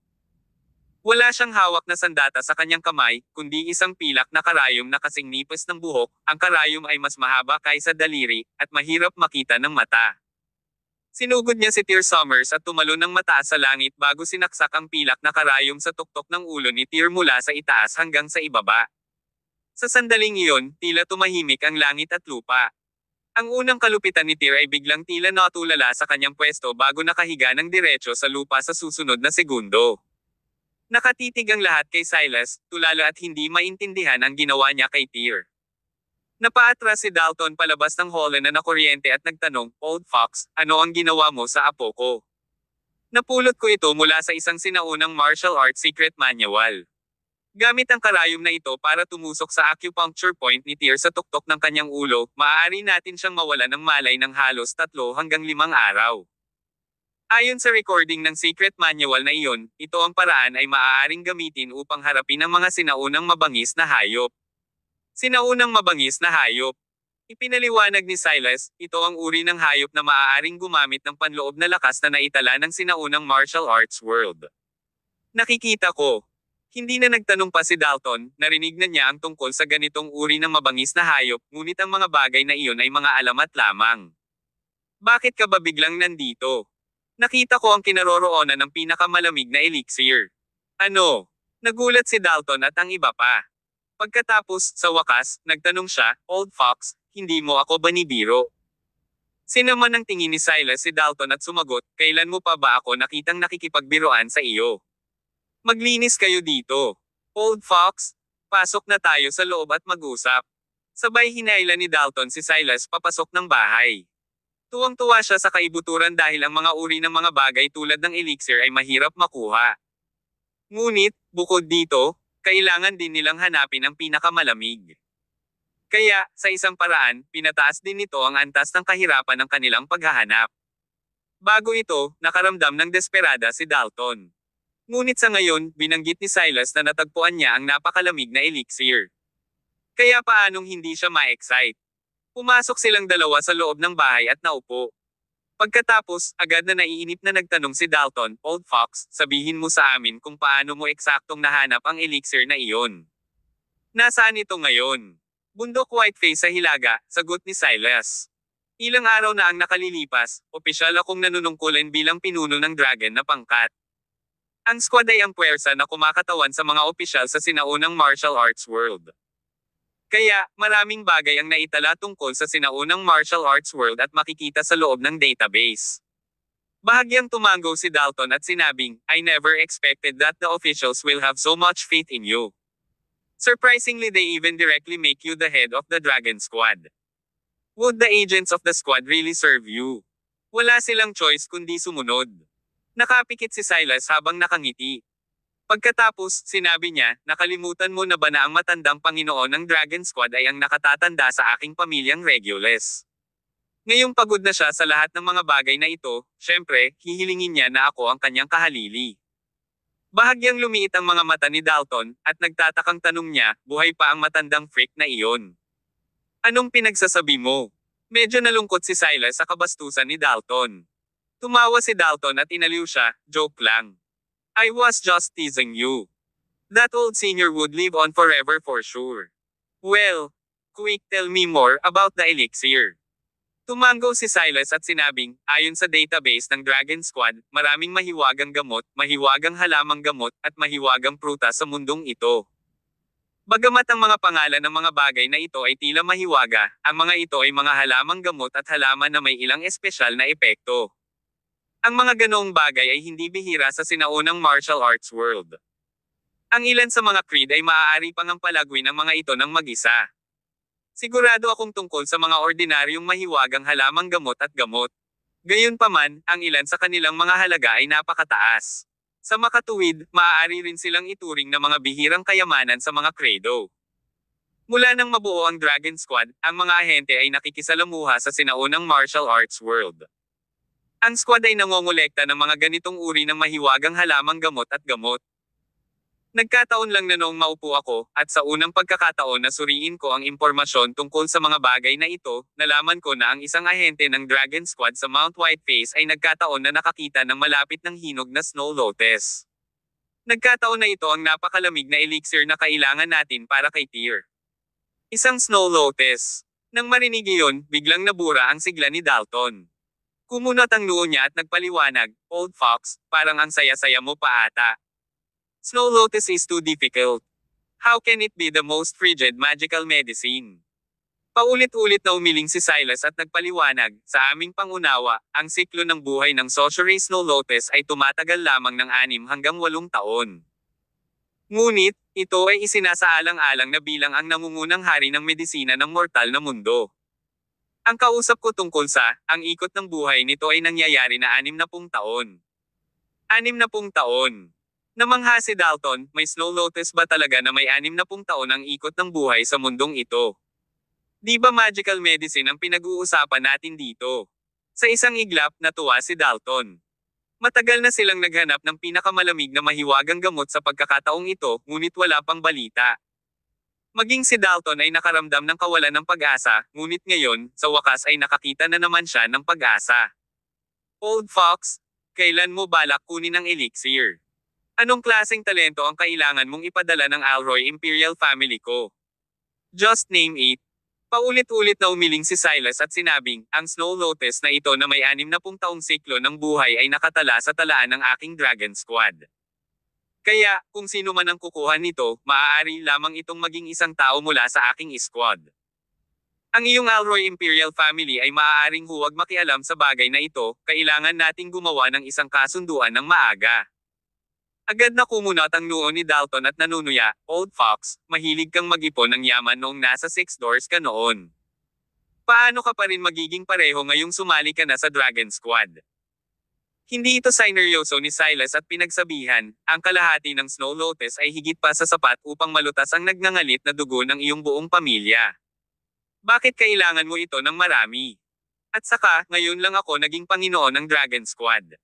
Wala siyang hawak na sandata sa kanyang kamay, kundi isang pilak na karayom na kasing nipis ng buhok. Ang karayom ay mas mahaba kaysa daliri, at mahirap makita ng mata. Sinugod niya si Tyr Summers at tumalon ng mataas sa langit bago sinaksak ang pilak na karayom sa tuktok ng ulo ni Tyr mula sa itaas hanggang sa ibaba. Sa sandaling iyon, tila tumahimik ang langit at lupa. Ang unang kalupitan ni Tyr ay biglang tila natulala sa kanyang pwesto bago nakahiga ng diretso sa lupa sa susunod na segundo. Nakatitig ang lahat kay Silas, tulala at hindi maintindihan ang ginawa niya kay Tyr. Napaatras si Dalton palabas ng hall na nakuryente at nagtanong, "Old Fox, ano ang ginawa mo sa apo ko?" Napulot ko ito mula sa isang sinaunang martial arts secret manual. Gamit ang karayom na ito para tumusok sa acupuncture point ni Tyr sa tuktok ng kanyang ulo, maaari natin siyang mawalan ng malay ng halos 3 hanggang 5 araw. Ayon sa recording ng secret manual na iyon, ito ang paraan ay maaaring gamitin upang harapin ang mga sinaunang mabangis na hayop. Sinaunang mabangis na hayop. Ipinaliwanag ni Silas, ito ang uri ng hayop na maaaring gumamit ng panloob na lakas na naitala ng sinaunang martial arts world. Nakikita ko. Hindi na nagtanong pa si Dalton, narinig na niya ang tungkol sa ganitong uri ng mabangis na hayop, ngunit ang mga bagay na iyon ay mga alamat lamang. Bakit ka ba biglang nandito? Nakita ko ang kinaroroonan ng pinakamalamig na elixir. Ano? Nagulat si Dalton at ang iba pa. Pagkatapos, sa wakas, nagtanong siya, "Old Fox, hindi mo ako banibiro?" Sinaman ng tingin ni Silas si Dalton at sumagot, "Kailan mo pa ba ako nakitang nakikipagbiroan sa iyo? Maglinis kayo dito. Old Fox, pasok na tayo sa loob at mag-usap." Sabay hinayla ni Dalton si Silas papasok ng bahay. Tuwang-tuwa siya sa kaibuturan dahil ang mga uri ng mga bagay tulad ng elixir ay mahirap makuha. Ngunit, bukod dito, kailangan din nilang hanapin ang pinakamalamig. Kaya, sa isang paraan, pinataas din nito ang antas ng kahirapan ng kanilang paghahanap. Bago ito, nakaramdam ng desperada si Dalton. Ngunit sa ngayon, binanggit ni Silas na natagpuan niya ang napakalamig na elixir. Kaya paanong hindi siya ma-excite? Pumasok silang dalawa sa loob ng bahay at naupo. Pagkatapos, agad na naiinip na nagtanong si Dalton, "Old Fox, sabihin mo sa amin kung paano mo eksaktong nahanap ang elixir na iyon. Nasaan ito ngayon?" "Bundok Whiteface sa Hilaga," sagot ni Silas. "Ilang araw na ang nakalilipas, opisyal akong nanunungkulan bilang pinuno ng dragon na pangkat. Ang squad ay ang puwersa na kumakatawan sa mga opisyal sa sinaunang martial arts world. Kaya, maraming bagay ang naitala tungkol sa sinaunang martial arts world at makikita sa loob ng database." Bahagyang tumango si Dalton at sinabing, "I never expected that the officials will have so much faith in you. Surprisingly, they even directly make you the head of the Dragon Squad. Would the agents of the squad really serve you?" Wala silang choice kundi sumunod. Nakapikit si Silas habang nakangiti. Pagkatapos, sinabi niya, "Nakalimutan mo na ba na ang matandang Panginoon ng Dragon Squad ay ang nakatatanda sa aking pamilyang Regulus? Ngayong pagod na siya sa lahat ng mga bagay na ito, syempre, hihilingin niya na ako ang kanyang kahalili." Bahagyang lumiit ang mga mata ni Dalton, at nagtatakang tanong niya, buhay pa ang matandang freak na iyon? "Anong pinagsasabi mo?" Medyo nalungkot si Silas sa kabastusan ni Dalton. Tumawa si Dalton at inaliw siya, "Joke lang. I was just teasing you. That old senior would live on forever for sure. Well, quick, tell me more about the elixir." Tumango si Silas at sinabing, "Ayon sa database ng Dragon Squad, maraming mahiwagang gamot, mahiwagang halamang gamot, at mahiwagang prutas sa mundong ito. Bagamat ang mga pangalan ng mga bagay na ito ay tila mahiwaga, ang mga ito ay mga halamang gamot at halaman na may ilang espesyal na epekto. Ang mga ganoong bagay ay hindi bihira sa sinaunang martial arts world. Ang ilan sa mga creed ay maaari pang ang palagwin ang mga ito ng mag-isa. Sigurado akong tungkol sa mga ordinaryong mahiwagang halamang gamot at gamot. Gayunpaman, ang ilan sa kanilang mga halaga ay napakataas. Sa makatuwid, maaari rin silang ituring na mga bihirang kayamanan sa mga credo." Mula nang mabuo ang Dragon Squad, ang mga ahente ay nakikisalamuha sa sinaunang martial arts world. Ang squad ay nangongolekta ng mga ganitong uri ng mahiwagang halamang gamot at gamot. Nagkataon lang na noong maupo ako, at sa unang pagkakataon na suriin ko ang impormasyon tungkol sa mga bagay na ito, nalaman ko na ang isang ahente ng Dragon Squad sa Mount Whiteface ay nagkataon na nakakita ng malapit ng hinog na Snow Lotus. Nagkataon na ito ang napakalamig na elixir na kailangan natin para kay Tyr. Isang Snow Lotus. Nang marinig iyon, biglang nabura ang sigla ni Dalton. Kumunot ang noo niya at nagpaliwanag, "Old Fox, parang ang saya-saya mo pa ata. Snow Lotus is too difficult. How can it be the most frigid magical medicine?" Paulit-ulit na umiling si Silas at nagpaliwanag, "Sa aming pangunawa, ang siklo ng buhay ng Sorcery Snow Lotus ay tumatagal lamang ng 6 hanggang 8 taon. Ngunit, ito ay isinasaalang-alang na bilang ang nangungunang hari ng medisina ng mortal na mundo. Ang kausap ko tungkol sa, ang ikot ng buhay nito ay nangyayari na 60 taon. 60 taon. Namangha si Dalton, may Snow Lotus ba talaga na may 60 taon ang ikot ng buhay sa mundong ito? Di ba magical medicine ang pinag-uusapan natin dito? Sa isang iglap, natuwa si Dalton. Matagal na silang naghanap ng pinakamalamig na mahiwagang gamot sa pagkakataong ito, ngunit wala pang balita. Maging si Dalton ay nakaramdam ng kawalan ng pag-asa, ngunit ngayon, sa wakas ay nakakita na naman siya ng pag-asa. "Old Fox, kailan mo balak kunin ang elixir? Anong klaseng talento ang kailangan mong ipadala ng Alroy Imperial family ko? Just name it." Paulit-ulit na umiling si Silas at sinabing, "Ang Snow Lotus na ito na may 60 taong siklo ng buhay ay nakatala sa talaan ng aking Dragon Squad. Kaya, kung sino man ang kukuha nito, maaari lamang itong maging isang tao mula sa aking squad. Ang iyong Alroy Imperial family ay maaaring huwag makialam sa bagay na ito, kailangan nating gumawa ng isang kasunduan ng maaga." Agad na kumunot ang noo ni Dalton at nanunuya, "Old Fox, mahilig kang mag-ipon ng yaman noong nasa Six Doors ka noon. Paano ka pa rin magiging pareho ngayong sumali ka na sa Dragon Squad?" Hindi ito sineryoso ni Silas at pinagsabihan, "Ang kalahati ng Snow Lotus ay higit pa sa sapat upang malutas ang nagngangalit na dugo ng iyong buong pamilya. Bakit kailangan mo ito ng marami? At saka, ngayon lang ako naging Panginoon ng Dragon Squad.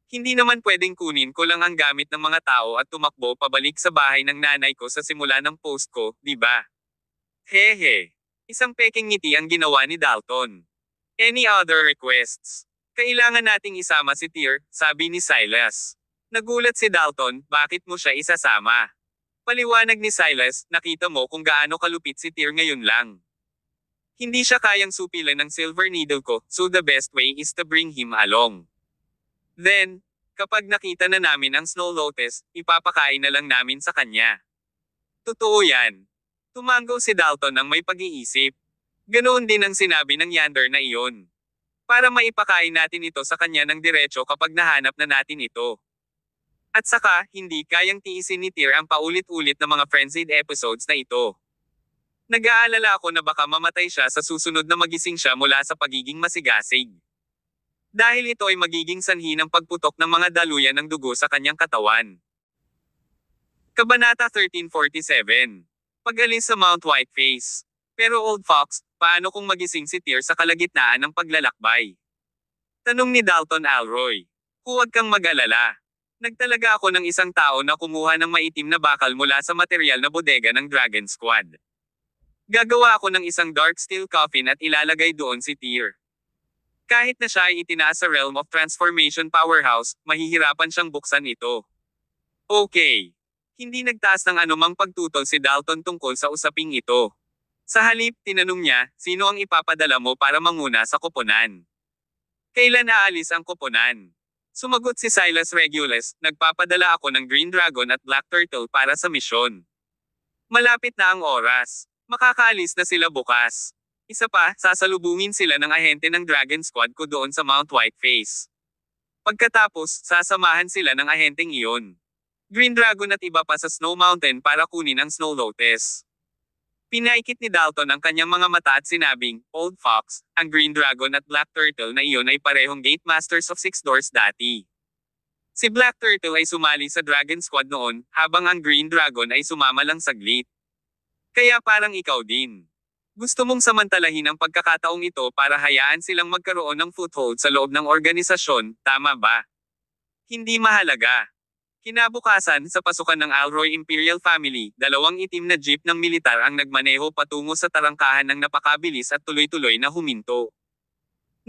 Hindi naman pwedeng kunin ko lang ang gamit ng mga tao at tumakbo pabalik sa bahay ng nanay ko sa simula ng post ko, di ba? Hehe. Isang peking ngiti ang ginawa ni Dalton. Any other requests? Kailangan nating isama si Tyr, sabi ni Silas. Nagulat si Dalton, bakit mo siya isasama? Paliwanag ni Silas, nakita mo kung gaano kalupit si Tyr ngayon lang. Hindi siya kayang supilan ng silver needle ko, so the best way is to bring him along. Then, kapag nakita na namin ang Snow Lotus, ipapakain na lang namin sa kanya. Totoo yan. Tumanggo si Dalton ng may pag-iisip. Ganoon din ang sinabi ng Yander na iyon. Para maipakain natin ito sa kanya ng diretso kapag nahanap na natin ito. At saka, hindi kayang tiisin ni Tyr ang paulit-ulit na mga frenzied episodes na ito. Nag-aalala ako na baka mamatay siya sa susunod na magising siya mula sa pagiging masigasig. Dahil ito ay magiging sanhi ng pagputok ng mga daluyan ng dugo sa kanyang katawan. Kabanata 1347. Pag-alis sa Mount Whiteface. Pero Old Fox, paano kung magising si Tyr sa kalagitnaan ng paglalakbay? Tanong ni Dalton Alroy. Huwag kang mag-alala. Nagtalaga ako ng isang tao na kumuha ng maitim na bakal mula sa material na bodega ng Dragon Squad. Gagawa ako ng isang dark steel coffin at ilalagay doon si Tyr. Kahit na siya ay itinaas sa Realm of Transformation Powerhouse, mahihirapan siyang buksan ito. Okay. Hindi nagtaas ng anumang pagtutol si Dalton tungkol sa usaping ito. Sa halip, tinanong niya, sino ang ipapadala mo para manguna sa koponan? Kailan aalis ang koponan? Sumagot si Silas Regulus, nagpapadala ako ng Green Dragon at Black Turtle para sa misyon. Malapit na ang oras. Makakaalis na sila bukas. Isa pa, sasalubungin sila ng ahente ng Dragon Squad ko doon sa Mount Whiteface. Pagkatapos, sasamahan sila ng ahenteng iyon. Green Dragon at iba pa sa Snow Mountain para kunin ang Snow Lotus. Pinaikit ni Dalton ang kanyang mga mata at sinabing, Old Fox, ang Green Dragon at Black Turtle na iyon ay parehong Gate Masters of Six Doors dati. Si Black Turtle ay sumali sa Dragon Squad noon, habang ang Green Dragon ay sumama lang saglit. Kaya parang ikaw din. Gusto mong samantalahin ang pagkakataong ito para hayaan silang magkaroon ng foothold sa loob ng organisasyon, tama ba? Hindi mahalaga. Kinabukasan, sa pasukan ng Alroy Imperial Family, dalawang itim na jeep ng militar ang nagmaneho patungo sa tarangkahan ng napakabilis at tuloy-tuloy na huminto.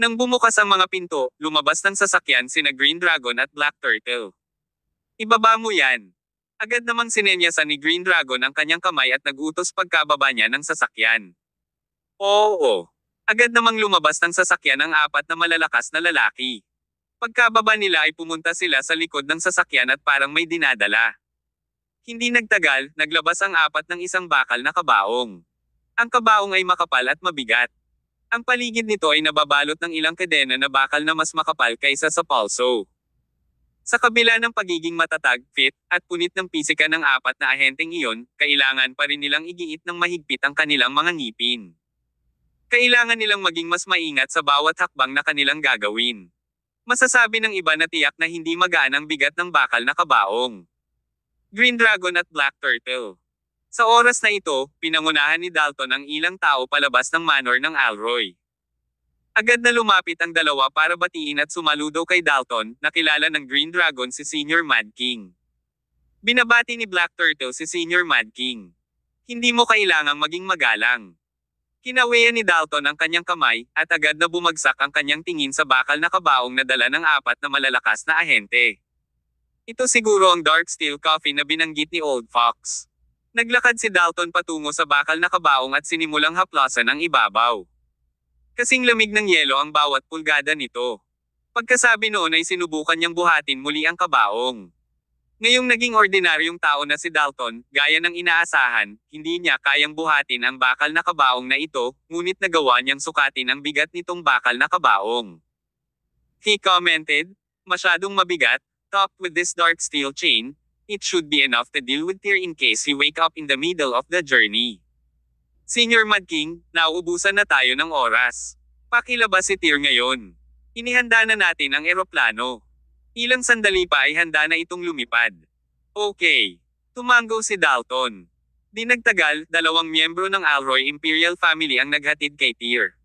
Nang bumukas ang mga pinto, lumabas ng sasakyan sina Green Dragon at Black Turtle. Ibaba mo yan. Agad namang sinenyasan ni Green Dragon ang kanyang kamay at nagutos pagkababa niya ng sasakyan. Oo. Agad namang lumabas ng sasakyan ang apat na malalakas na lalaki. Pagkababa nila ay pumunta sila sa likod ng sasakyan at parang may dinadala. Hindi nagtagal, naglabas ang apat ng isang bakal na kabaong. Ang kabaong ay makapal at mabigat. Ang paligid nito ay nababalot ng ilang kadena na bakal na mas makapal kaysa sa palso. Sa kabila ng pagiging matatag, fit, at punit ng pisika ng apat na ahenteng iyon, kailangan pa rin nilang igiit ng mahigpit ang kanilang mga ngipin. Kailangan nilang maging mas maingat sa bawat hakbang na kanilang gagawin. Masasabi ng iba na tiyak na hindi magaan ang bigat ng bakal na kabaong. Green Dragon at Black Turtle. Sa oras na ito, pinangunahan ni Dalton ang ilang tao palabas ng manor ng Alroy. Agad na lumapit ang dalawa para batiin at sumaludo kay Dalton, nakilala ng Green Dragon si Senior Mad King. Binabati ni Black Turtle si Senior Mad King. Hindi mo kailangang maging magalang. Kinaweyan ni Dalton ang kanyang kamay, at agad na bumagsak ang kanyang tingin sa bakal na kabaong na dala ng apat na malalakas na ahente. Ito siguro ang dark steel coffin na binanggit ni Old Fox. Naglakad si Dalton patungo sa bakal na kabaong at sinimulang haplasan ang ibabaw. Kasing lamig ng yelo ang bawat pulgada nito. Pagkasabi noon ay sinubukan niyang buhatin muli ang kabaong. Ngayong naging ordinaryong tao na si Dalton, gaya ng inaasahan, hindi niya kayang buhatin ang bakal na kabaong na ito, ngunit nagawa niyang sukatin ang bigat nitong bakal na kabaong. He commented, masyadong mabigat, topped with this dark steel chain, it should be enough to deal with Tyr in case he wake up in the middle of the journey. Senior Mad King, nauubusan na tayo ng oras. Pakilabas si Tyr ngayon. Inihanda na natin ang eroplano. Ilang sandali pa ay handa na itong lumipad. Okay. Tumanggo si Dalton. Di nagtagal, dalawang miyembro ng Alroy Imperial Family ang naghatid kay Tyr.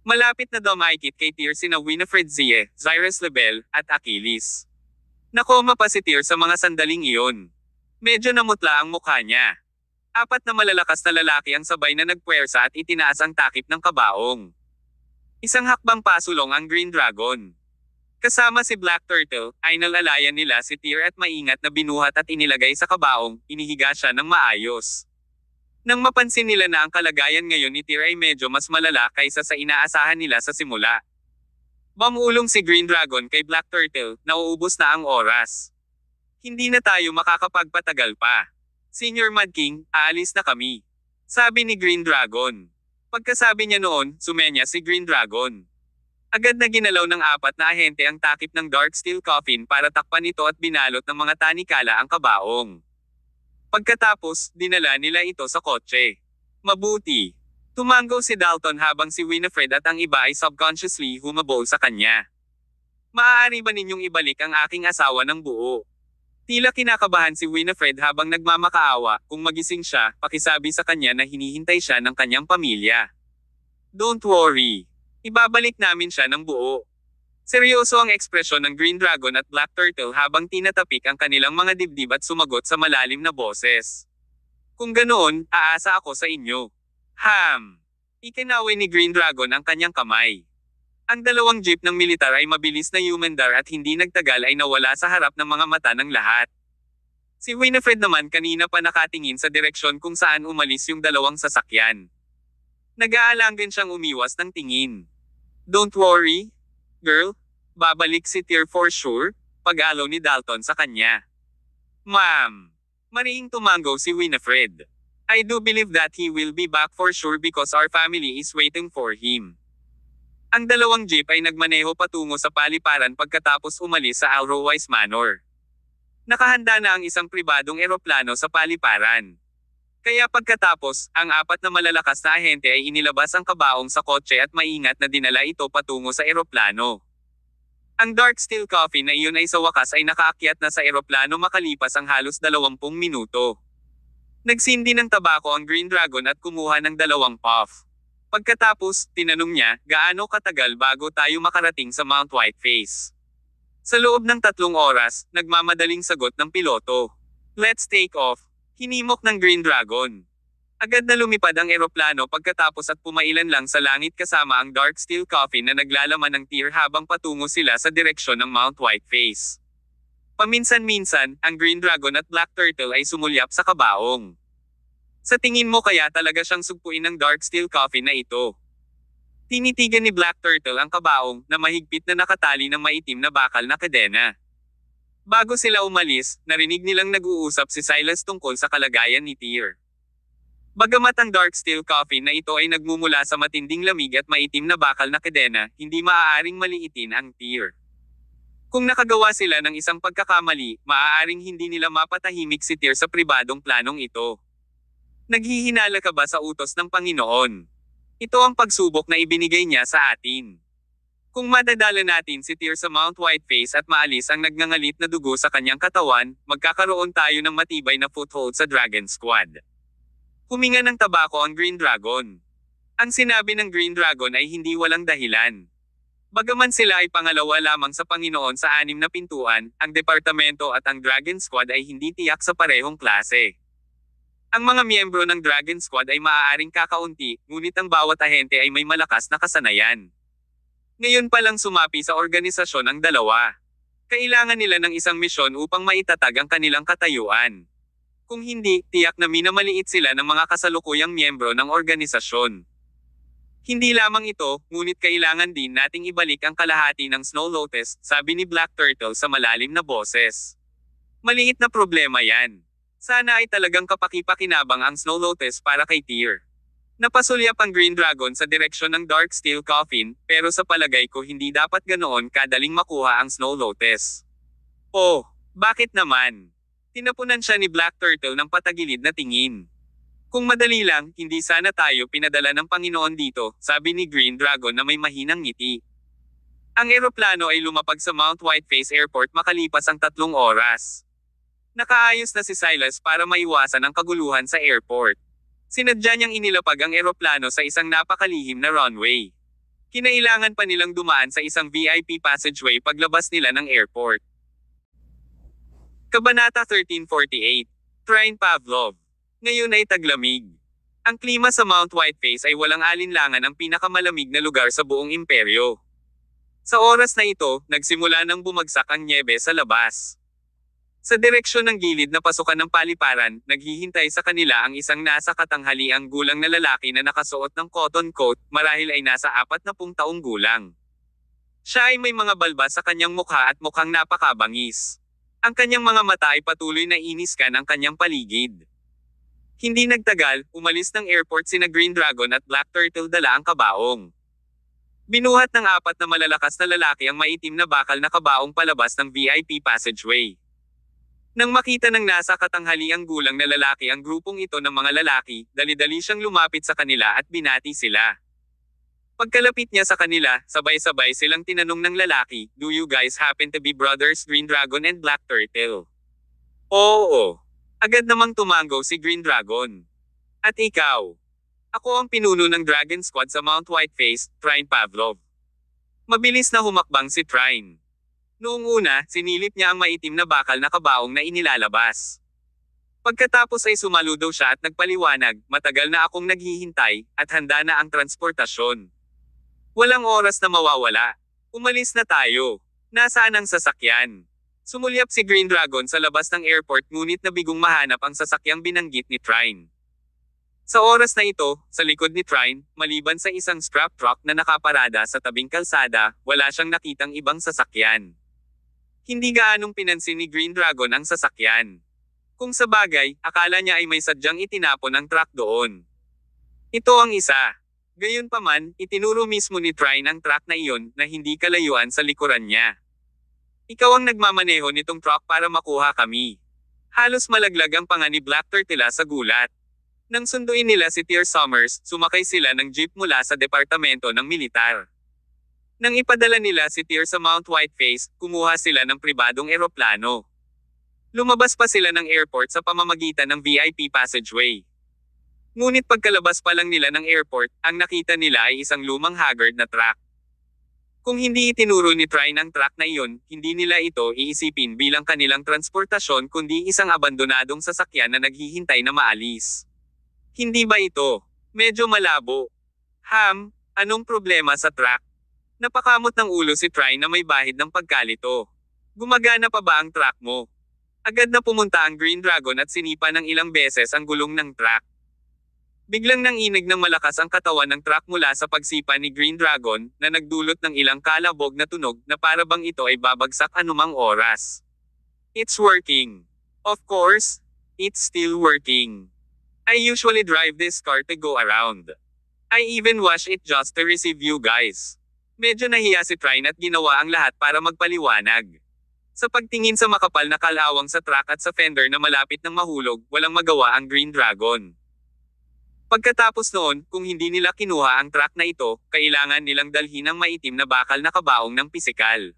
Malapit na dumikit kay Tyr sina Winifred Zie, Cyrus Lebel, at Achilles. Nakoma pa si Tyr sa mga sandaling iyon. Medyo namutla ang mukha niya. Apat na malalakas na lalaki ang sabay na nagpuwersa at itinaas ang takip ng kabaong. Isang hakbang pasulong ang Green Dragon. Kasama si Black Turtle, ay nalalayan nila si Tyr at maingat na binuhat at inilagay sa kabaong, inihiga siya ng maayos. Nang mapansin nila na ang kalagayan ngayon ni Tyr ay medyo mas malala kaysa sa inaasahan nila sa simula. Mamulong si Green Dragon kay Black Turtle, nauubos na ang oras. Hindi na tayo makakapagpatagal pa. Senior Mud King, aalis na kami. Sabi ni Green Dragon. Pagkasabi niya noon, sumenya si Green Dragon. Agad na ginalaw ng apat na ahente ang takip ng Dark Steel Coffin para takpan ito at binalot ng mga tanikala ang kabaong. Pagkatapos, dinala nila ito sa kotse. Mabuti. Tumango si Dalton habang si Winifred at ang iba ay subconsciously humabol sa kanya. Maaari ba ninyong ibalik ang aking asawa ng buo? Tila kinakabahan si Winifred habang nagmamakaawa, kung magising siya, pakisabi sa kanya na hinihintay siya ng kanyang pamilya. Don't worry. Ibabalik namin siya ng buo. Seryoso ang ekspresyon ng Green Dragon at Black Turtle habang tinatapik ang kanilang mga dibdib at sumagot sa malalim na boses. Kung ganoon, aasa ako sa inyo. Ham! Ikinaway ni Green Dragon ang kanyang kamay. Ang dalawang jeep ng militar ay mabilis na humandar at hindi nagtagal ay nawala sa harap ng mga mata ng lahat. Si Winifred naman kanina pa nakatingin sa direksyon kung saan umalis yung dalawang sasakyan. Nag-aalangan siyang umiwas ng tingin. Don't worry, girl. Babalik si Tyr for sure, pag-alo ni Dalton sa kanya. Ma'am. Mariing tumango si Winifred. I do believe that he will be back for sure because our family is waiting for him. Ang dalawang jeep ay nagmaneho patungo sa paliparan pagkatapos umalis sa Alroy's Manor. Nakahanda na ang isang pribadong eroplano sa paliparan. Kaya pagkatapos, ang apat na malalakas na ahente ay inilabas ang kabaong sa kotse at maingat na dinala ito patungo sa eroplano. Ang Dark Steel Coffin na iyon ay sa wakas ay nakaakyat na sa eroplano makalipas ang halos 20 minuto. Nagsindi ng tabako ang Green Dragon at kumuha ng 2 puff. Pagkatapos, tinanong niya, gaano katagal bago tayo makarating sa Mount Whiteface? Sa loob ng 3 oras, nagmamadaling sagot ng piloto. Let's take off. Hinimok ng Green Dragon. Agad na lumipad ang eroplano pagkatapos at pumailan lang sa langit kasama ang Dark Steel Coffin na naglalaman ng Tyr habang patungo sila sa direksyon ng Mount Whiteface. Paminsan-minsan, ang Green Dragon at Black Turtle ay sumulyap sa kabaong. Sa tingin mo kaya talaga siyang sugpuin ng Dark Steel Coffin na ito? Tinitigan ni Black Turtle ang kabaong na mahigpit na nakatali ng maitim na bakal na kadena. Bago sila umalis, narinig nilang nag-uusap si Silas tungkol sa kalagayan ni Tyr. Bagamat ang Dark Steel Coffin na ito ay nagmumula sa matinding lamig at maitim na bakal na kadena, hindi maaaring maliitin ang Tyr. Kung nakagawa sila ng isang pagkakamali, maaaring hindi nila mapatahimik si Tyr sa pribadong planong ito. Naghihinala ka ba sa utos ng Panginoon? Ito ang pagsubok na ibinigay niya sa atin. Kung madadala natin si Tyr sa Mount Whiteface at maalis ang nagngangalit na dugo sa kanyang katawan, magkakaroon tayo ng matibay na foothold sa Dragon Squad. Huminga ng tabako ang Green Dragon. Ang sinabi ng Green Dragon ay hindi walang dahilan. Bagaman sila ay pangalawa lamang sa Panginoon sa 6 na pintuan, ang departamento at ang Dragon Squad ay hindi tiyak sa parehong klase. Ang mga miyembro ng Dragon Squad ay maaaring kakaunti, ngunit ang bawat ahente ay may malakas na kasanayan. Ngayon pa lang sumapi sa organisasyon ang dalawa. Kailangan nila ng isang misyon upang maitatag ang kanilang katayuan. Kung hindi, tiyak na minamaliit sila ng mga kasalukuyang miyembro ng organisasyon. Hindi lamang ito, ngunit kailangan din nating ibalik ang kalahati ng Snow Lotus, sabi ni Black Turtle sa malalim na boses. Maliit na problema yan. Sana ay talagang kapaki-pakinabang ang Snow Lotus para kay Tyr. Napasulyap ang Green Dragon sa direksyon ng Dark Steel Coffin, pero sa palagay ko hindi dapat ganoon kadaling makuha ang Snow Lotus. Oh, bakit naman? Tinapunan siya ni Black Turtle ng patagilid na tingin. Kung madali lang, hindi sana tayo pinadala ng Panginoon dito, sabi ni Green Dragon na may mahinang ngiti. Ang eroplano ay lumapag sa Mount Whiteface Airport makalipas ang 3 oras. Nakaayos na si Silas para maiwasan ang kaguluhan sa airport. Sinadya niyang inilapag ang eroplano sa isang napakalihim na runway. Kinailangan pa nilang dumaan sa isang VIP passageway paglabas nila ng airport. Kabanata 1348. Trine Pavlov. Ngayon ay taglamig. Ang klima sa Mount Whiteface ay walang alinlangan ang pinakamalamig na lugar sa buong imperyo. Sa oras na ito, nagsimula nang bumagsak ang nyebe sa labas. Sa direksyon ng gilid na pasukan ng paliparan, naghihintay sa kanila ang isang nasa katanghaliang gulang na lalaki na nakasuot ng cotton coat, marahil ay nasa 40 taong gulang. Siya ay may mga balbas sa kanyang mukha at mukhang napakabangis. Ang kanyang mga mata ay patuloy na iniskan ang kanyang paligid. Hindi nagtagal, umalis ng airport sina Green Dragon at Black Turtle dala ang kabaong. Binuhat ng 4 na malalakas na lalaki ang maitim na bakal na kabaong palabas ng VIP passageway. Nang makita ng nasa katanghaliang gulang na lalaki ang grupong ito ng mga lalaki, dali-dali siyang lumapit sa kanila at binati sila. Pagkalapit niya sa kanila, sabay-sabay silang tinanong ng lalaki, "Do you guys happen to be brothers Green Dragon and Black Turtle?" "Oo." Agad namang tumango si Green Dragon. "At ikaw?" "Ako ang pinuno ng Dragon Squad sa Mount Whiteface, Trine Pavlov." Mabilis na humakbang si Trine. Noong una, sinilip niya ang maitim na bakal na kabaong na inilalabas. Pagkatapos ay sumaludo siya at nagpaliwanag, "Matagal na akong naghihintay, at handa na ang transportasyon. Walang oras na mawawala. Umalis na tayo. Nasaan ang sasakyan?" Sumulyap si Green Dragon sa labas ng airport ngunit nabigong mahanap ang sasakyang binanggit ni Trine. Sa oras na ito, sa likod ni Trine, maliban sa isang scrap truck na nakaparada sa tabing kalsada, wala siyang nakitang ibang sasakyan. Hindi gaanong pinansin ni Green Dragon ang sasakyan. Kung sa bagay, akala niya ay may sadyang itinapon ang truck doon. Ito ang isa. Gayunpaman, itinuro mismo ni Trine ang truck na iyon na hindi kalayuan sa likuran niya. "Ikaw ang nagmamaneho nitong truck para makuha kami." Halos malaglag ang panga ni Black Turtle sa gulat. Nang sunduin nila si Tear Summers, sumakay sila ng jeep mula sa departamento ng militar. Nang ipadala nila si Tear sa Mount Whiteface, kumuha sila ng pribadong eroplano. Lumabas pa sila ng airport sa pamamagitan ng VIP passageway. Ngunit pagkalabas pa lang nila ng airport, ang nakita nila ay isang lumang haggard na truck. Kung hindi itinuro ni Trine ang truck na iyon, hindi nila ito iisipin bilang kanilang transportasyon kundi isang abandonadong sasakyan na naghihintay na maalis. Hindi ba ito? Medyo malabo. Anong problema sa truck? Napakamot ng ulo si Trine na may bahid ng pagkalito. "Gumagana pa ba ang truck mo?" Agad na pumunta ang Green Dragon at sinipa ng ilang beses ang gulong ng truck. Biglang nanginig ng malakas ang katawan ng truck mula sa pagsipa ni Green Dragon, na nagdulot ng ilang kalabog na tunog na para bang ito ay babagsak anumang oras. "It's working. Of course, it's still working. I usually drive this car to go around. I even wash it just to receive you guys." Medyo nahiya si Trine at ginawa ang lahat para magpaliwanag. Sa pagtingin sa makapal na kalawang sa truck at sa fender na malapit ng mahulog, walang magawa ang Green Dragon. Pagkatapos noon, kung hindi nila kinuha ang truck na ito, kailangan nilang dalhin ang maitim na bakal na kabaong ng pisikal.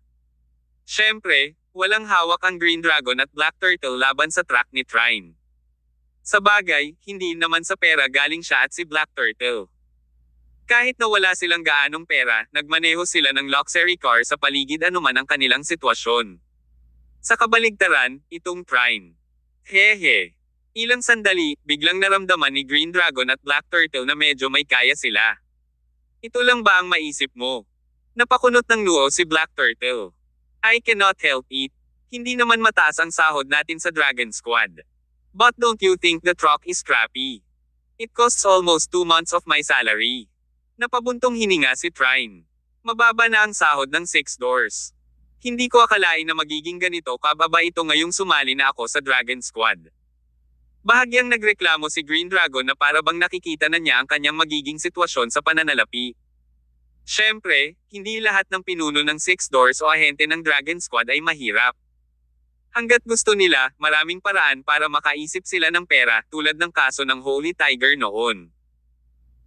Siyempre, walang hawak ang Green Dragon at Black Turtle laban sa truck ni Trine. Sa bagay, hindi naman sa pera galing siya at si Black Turtle. Kahit na wala silang gaanong pera, nagmaneho sila ng luxury car sa paligid anuman ang kanilang sitwasyon. Sa kabaligtaran, itong Trine. Hehe. Ilang sandali, biglang naramdaman ni Green Dragon at Black Turtle na medyo may kaya sila. "Ito lang ba ang maisip mo?" Napakunot ng noo si Black Turtle. "I cannot help it. Hindi naman mataas ang sahod natin sa Dragon Squad. But don't you think the truck is crappy? It costs almost 2 months of my salary." Napabuntong hininga si Trine. "Mababa na ang sahod ng 6 doors. Hindi ko akalain na magiging ganito kababa ito ngayong sumali na ako sa Dragon Squad." Bahagyang nagreklamo si Green Dragon na para bang nakikita na niya ang kanyang magiging sitwasyon sa pananalapi. Siyempre, hindi lahat ng pinuno ng 6 doors o ahente ng Dragon Squad ay mahirap. Hanggat gusto nila, maraming paraan para makaisip sila ng pera, tulad ng kaso ng Holy Tiger noon.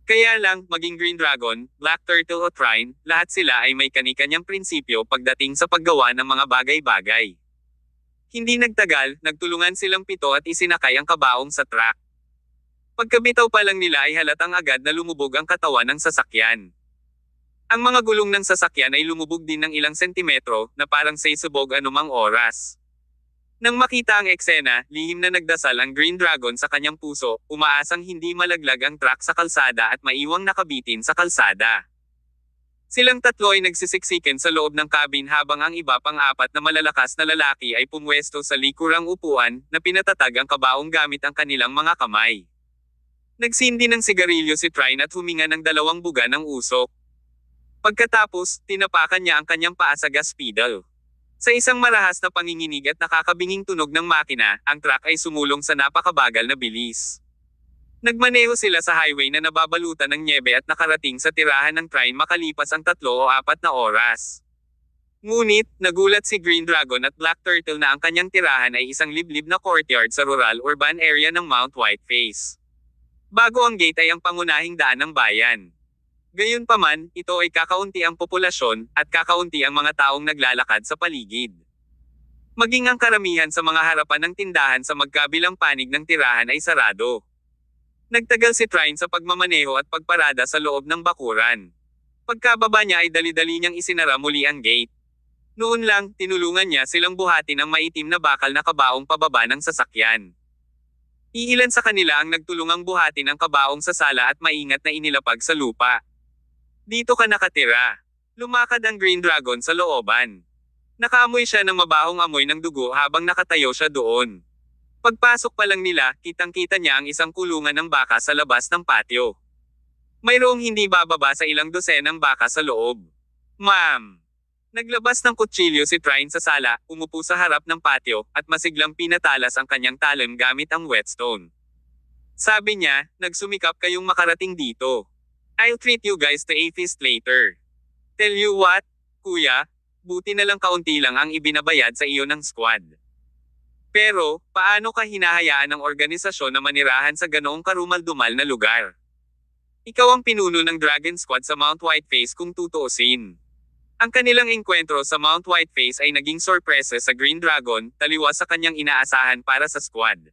Kaya lang, maging Green Dragon, Black Turtle o Trine, lahat sila ay may kani-kanyang prinsipyo pagdating sa paggawa ng mga bagay-bagay. Hindi nagtagal, nagtulungan silang 7 at isinakay ang kabaong sa truck. Pagkabitaw pa lang nila ay halatang agad na lumubog ang katawan ng sasakyan. Ang mga gulong ng sasakyan ay lumubog din ng ilang sentimetro, na parang sisubog anumang oras. Nang makita ang eksena, lihim na nagdasal ang Green Dragon sa kanyang puso, umaasang hindi malaglag ang truck sa kalsada at maiwang nakabitin sa kalsada. Silang tatlo ay nagsisiksiken sa loob ng cabin habang ang iba pang 4 na malalakas na lalaki ay pumwesto sa likurang upuan, na pinatatag ang kabaong gamit ang kanilang mga kamay. Nagsindi ng sigarilyo si Trine at huminga ng 2 buga ng usok. Pagkatapos, tinapakan niya ang kanyang paa sa gas pedal. Sa isang marahas na panginginig at nakakabinging tunog ng makina, ang truck ay sumulong sa napakabagal na bilis. Nagmaneho sila sa highway na nababalutan ng nyebe at nakarating sa tirahan ng Trine makalipas ang 3 o 4 na oras. Ngunit, nagulat si Green Dragon at Black Turtle na ang kanyang tirahan ay isang liblib na courtyard sa rural urban area ng Mount Whiteface. Bago ang gate ay ang pangunahing daan ng bayan. Gayunpaman, ito ay kakaunti ang populasyon, at kakaunti ang mga taong naglalakad sa paligid. Maging ang karamihan sa mga harapan ng tindahan sa magkabilang panig ng tirahan ay sarado. Nagtagal si Trine sa pagmamaneho at pagparada sa loob ng bakuran. Pagkababa niya ay dali-dali niyang isinara muli ang gate. Noon lang, tinulungan niya silang buhatin ang maitim na bakal na kabaong pababa ng sasakyan. Iilan sa kanila ang nagtulungang buhatin ang kabaong sa sala at maingat na inilapag sa lupa. Dito ka nakatira. Lumakad ang Green Dragon sa looban. Nakaamoy siya ng mabahong amoy ng dugo habang nakatayo siya doon. Pagpasok pa lang nila, kitang-kita niya ang isang kulungan ng baka sa labas ng patio. Mayroong hindi bababa sa ilang dosenang baka sa loob. Ma'am! Naglabas ng kutsilyo si Trine sa sala, umupo sa harap ng patio, at masiglang pinatalas ang kanyang talon gamit ang whetstone. Sabi niya, nagsumikap kayong makarating dito. I'll treat you guys to a feast later. Tell you what, kuya, buti na lang kaunti lang ang ibinabayad sa iyo ng squad. Pero, paano ka hinahayaan ng organisasyon na manirahan sa ganoong karumal-dumal na lugar? Ikaw ang pinuno ng Dragon Squad sa Mount Whiteface kung tutuusin. Ang kanilang engkwentro sa Mount Whiteface ay naging sorpresa sa Green Dragon, taliwas sa kanyang inaasahan para sa squad.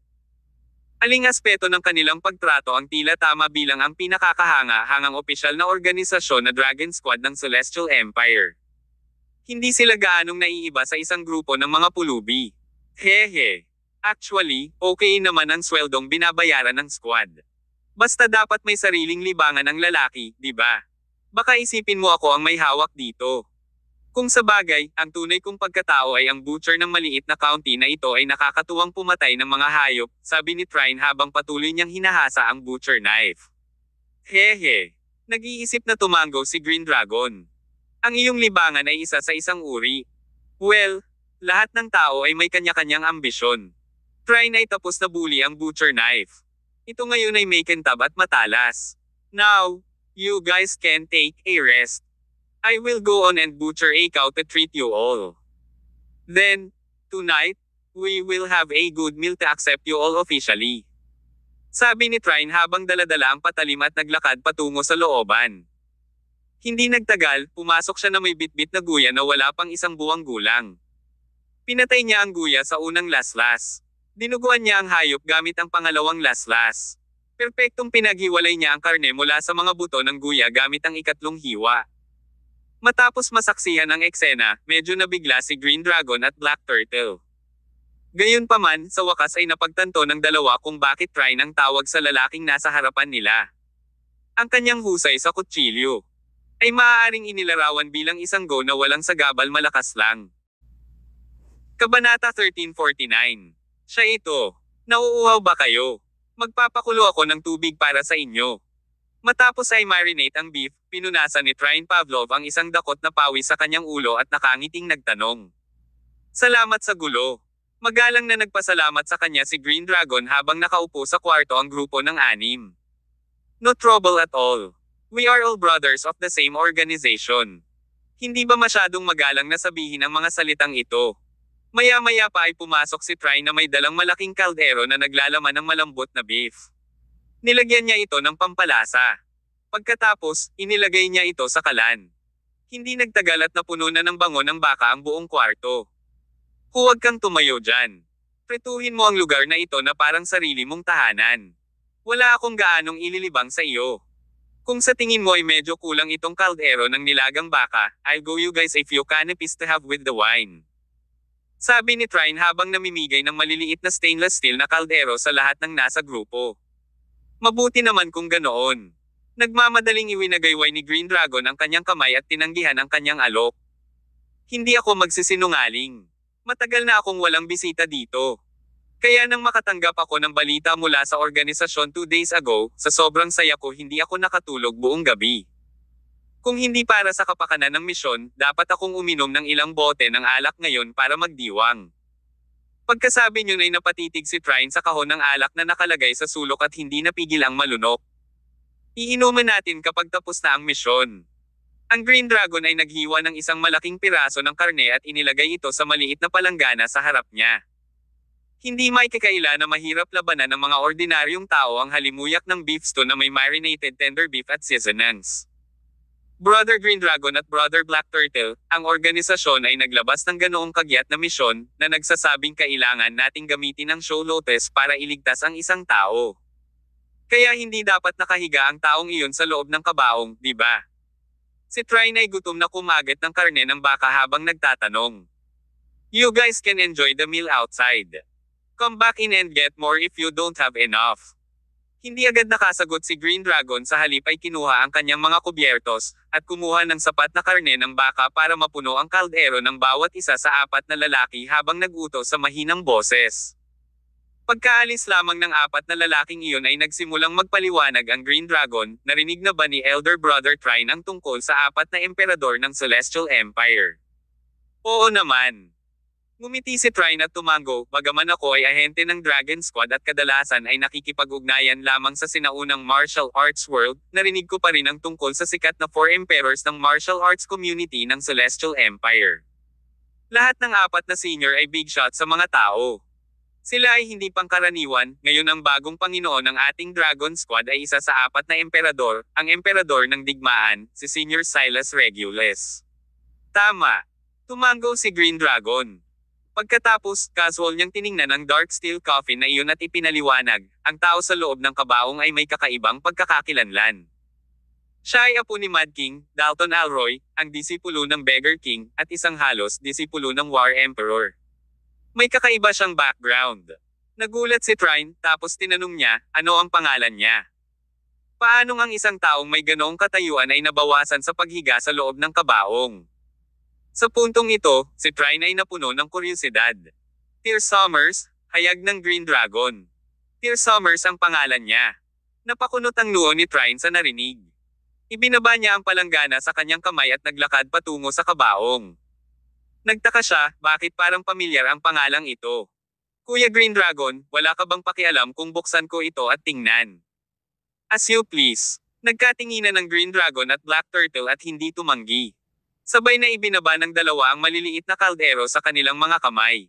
Aling aspeto ng kanilang pagtrato ang tila tama bilang ang pinakakahanga-hangang opisyal na organisasyon na Dragon Squad ng Celestial Empire. Hindi sila gaanong naiiba sa isang grupo ng mga pulubi. Hehe. Actually, okay naman ang sweldong binabayaran ng squad. Basta dapat may sariling libangan ang lalaki, di ba? Baka isipin mo ako ang may hawak dito. Kung sa bagay, ang tunay kong pagkatao ay ang butcher ng maliit na county na ito ay nakakatuwang pumatay ng mga hayop, sabi ni Trine habang patuloy niyang hinahasa ang butcher knife. Hehe. Nag-iisip na tumango si Green Dragon. Ang iyong libangan ay isa sa isang uri. Well, lahat ng tao ay may kanya-kanyang ambisyon. Trine ay tapos na bully ang butcher knife. Ito ngayon ay may kintab at matalas. Now, you guys can take a rest. I will go on and butcher a cow to treat you all. Then, tonight, we will have a good meal to accept you all officially. Sabi ni Trine habang daladala ang patalim at naglakad patungo sa looban. Hindi nagtagal, pumasok siya na may bitbit na guya na wala pang 1 buwang gulang. Pinatay niya ang guya sa unang laslas. Dinuguan niya ang hayop gamit ang pangalawang laslas. Perpektong pinaghiwalay niya ang karne mula sa mga buto ng guya gamit ang ikatlong hiwa. Matapos masaksihan ang eksena, medyo nabigla si Green Dragon at Black Turtle. Gayunpaman, sa wakas ay napagtanto ng dalawa kung bakit Trine ang tawag sa lalaking nasa harapan nila. Ang kanyang husay sa kutsilyo ay maaaring inilarawan bilang isang go na walang sagabal malakas lang. Kabanata 1349. Siya ito. Nauuhaw ba kayo? Magpapakulo ako ng tubig para sa inyo. Matapos ay marinate ang beef, pinunasan ni Trine Pavlov ang isang dakot na pawis sa kanyang ulo at nakangiting nagtanong. Salamat sa gulo. Magalang na nagpasalamat sa kanya si Green Dragon habang nakaupo sa kwarto ang grupo ng 6. No trouble at all. We are all brothers of the same organization. Hindi ba masyadong magalang na sabihin ang mga salitang ito? Maya-maya pa ay pumasok si Trine na may dalang malaking kaldero na naglalaman ng malambot na beef. Nilagyan niya ito ng pampalasa. Pagkatapos, inilagay niya ito sa kalan. Hindi nagtagal at napuno na ng bango ng baka ang buong kwarto. Huwag kang tumayo dyan. Pretuhin mo ang lugar na ito na parang sarili mong tahanan. Wala akong gaanong ililibang sa iyo. Kung sa tingin mo ay medyo kulang itong kaldero ng nilagang baka, I'll go you guys a few canapes to have with the wine. Sabi ni Trine habang namimigay ng maliliit na stainless steel na kaldero sa lahat ng nasa grupo. Mabuti naman kung ganoon. Nagmamadaling iwinagayway ni Green Dragon ang kanyang kamay at tinanggihan ang kanyang alok. Hindi ako magsisinungaling. Matagal na akong walang bisita dito. Kaya nang makatanggap ako ng balita mula sa organisasyon 2 days ago, sa sobrang saya ko hindi ako nakatulog buong gabi. Kung hindi para sa kapakanan ng misyon, dapat akong uminom ng ilang bote ng alak ngayon para magdiwang. Pagkasabi niyo ay napatitig si Trine sa kahon ng alak na nakalagay sa sulok at hindi napigil ang malunok. Iinuman natin kapag tapos na ang misyon. Ang Green Dragon ay naghiwa ng isang malaking piraso ng karne at inilagay ito sa maliit na palanggana sa harap niya. Hindi maikakaila na mahirap labanan ng mga ordinaryong tao ang halimuyak ng beef stew na may marinated tender beef at seasonings. Brother Green Dragon at Brother Black Turtle, ang organisasyon ay naglabas ng ganoong kagyat na misyon na nagsasabing kailangan nating gamitin ang show lotus para iligtas ang isang tao. Kaya hindi dapat nakahiga ang taong iyon sa loob ng kabaong, di ba? Si Trine ay gutom na kumagat ng karne ng baka habang nagtatanong. You guys can enjoy the meal outside. Come back in and get more if you don't have enough. Hindi agad nakasagot si Green Dragon, sa halip ay kinuha ang kanyang mga kubyertos, at kumuha ng sapat na karne ng baka para mapuno ang kaldero ng bawat isa sa apat na lalaki habang nag-utos sa mahinang boses. Pagkaalis lamang ng apat na lalaking iyon ay nagsimulang magpaliwanag ang Green Dragon. Narinig na ba ni Elder Brother Trine ang tungkol sa apat na emperador ng Celestial Empire? Oo naman. Ngumiti si Trine at tumango, bagaman ako ay ahente ng Dragon Squad at kadalasan ay nakikipag-ugnayan lamang sa sinaunang martial arts world, narinig ko pa rin ang tungkol sa sikat na 4 emperors ng martial arts community ng Celestial Empire. Lahat ng apat na senior ay big shot sa mga tao. Sila ay hindi pangkaraniwan, ngayon ang bagong Panginoon ng ating Dragon Squad ay isa sa apat na emperador, ang emperador ng digmaan, si Senior Silas Regulus. Tama. Tumango si Green Dragon. Pagkatapos, casual niyang tiningnan ang dark steel coffin na iyon at ipinaliwanag, ang tao sa loob ng kabaong ay may kakaibang pagkakakilanlan. Siya ay apo ni Mad King, Dalton Alroy, ang disipulo ng Beggar King, at isang halos disipulo ng War Emperor. May kakaiba siyang background. Nagulat si Trine, tapos tinanong niya, ano ang pangalan niya? Paano ngang isang taong may ganoong katayuan ay nabawasan sa paghiga sa loob ng kabaong? Sa puntong ito, si Trine ay napuno ng kuryosidad. Tear Summers, hayag ng Green Dragon. Tear Summers ang pangalan niya. Napakunot ang noo ni Trine sa narinig. Ibinaba niya ang palanggana sa kanyang kamay at naglakad patungo sa kabaong. Nagtaka siya, bakit parang pamilyar ang pangalang ito? Kuya Green Dragon, wala ka bang pakialam kung buksan ko ito at tingnan? As you please. Nagkatinginan ng Green Dragon at Black Turtle at hindi tumanggi. Sabay na ibinaba ng dalawa ang maliliit na kaldero sa kanilang mga kamay.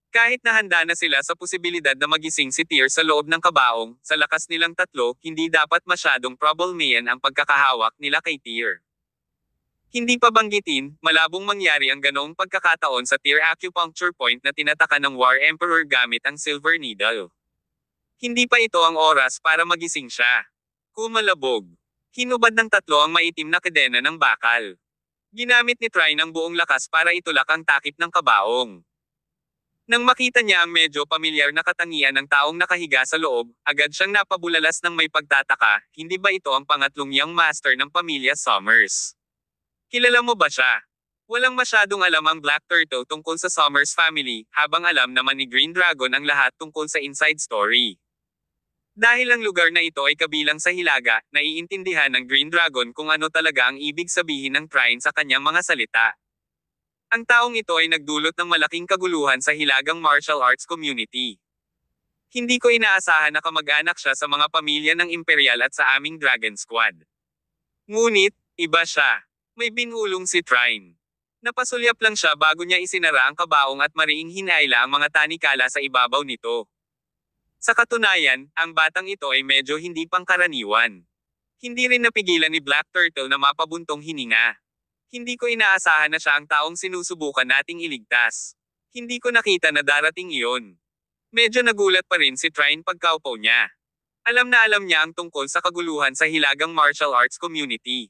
Kahit nahanda na sila sa posibilidad na magising si Tyr sa loob ng kabaong, sa lakas nilang tatlo, hindi dapat masyadong problemayan ang pagkakahawak nila kay Tyr. Hindi pa banggitin, malabong mangyari ang ganoong pagkakataon sa Tyr acupuncture point na tinataka ng War Emperor gamit ang Silver Needle. Hindi pa ito ang oras para magising siya. Kumalabog. Hinubad ng tatlo ang maitim na kadena ng bakal. Ginamit ni Trine ang buong lakas para itulak ang takip ng kabaong. Nang makita niya ang medyo pamilyar na katangian ng taong nakahiga sa loob, agad siyang napabulalas ng may pagtataka, hindi ba ito ang pangatlong young master ng pamilya Summers? Kilala mo ba siya? Walang masyadong alam ang Black Turtle tungkol sa Summers family, habang alam naman ni Green Dragon ang lahat tungkol sa inside story. Dahil ang lugar na ito ay kabilang sa Hilaga, naiintindihan ng Green Dragon kung ano talaga ang ibig sabihin ng Trine sa kanyang mga salita. Ang taong ito ay nagdulot ng malaking kaguluhan sa Hilagang martial arts community. Hindi ko inaasahan na kamag-anak siya sa mga pamilya ng Imperial at sa aming Dragon Squad. Ngunit, iba siya. May binulong si Trine. Napasulyap lang siya bago niya isinara ang kabaong at mariing hinayla ang mga tanikala sa ibabaw nito. Sa katunayan, ang batang ito ay medyo hindi pangkaraniwan. Hindi rin napigilan ni Black Turtle na mapabuntong hininga. Hindi ko inaasahan na siya ang taong sinusubukan nating iligtas. Hindi ko nakita na darating iyon. Medyo nagulat pa rin si Trine pagkaupo niya. Alam na alam niya ang tungkol sa kaguluhan sa hilagang martial arts community.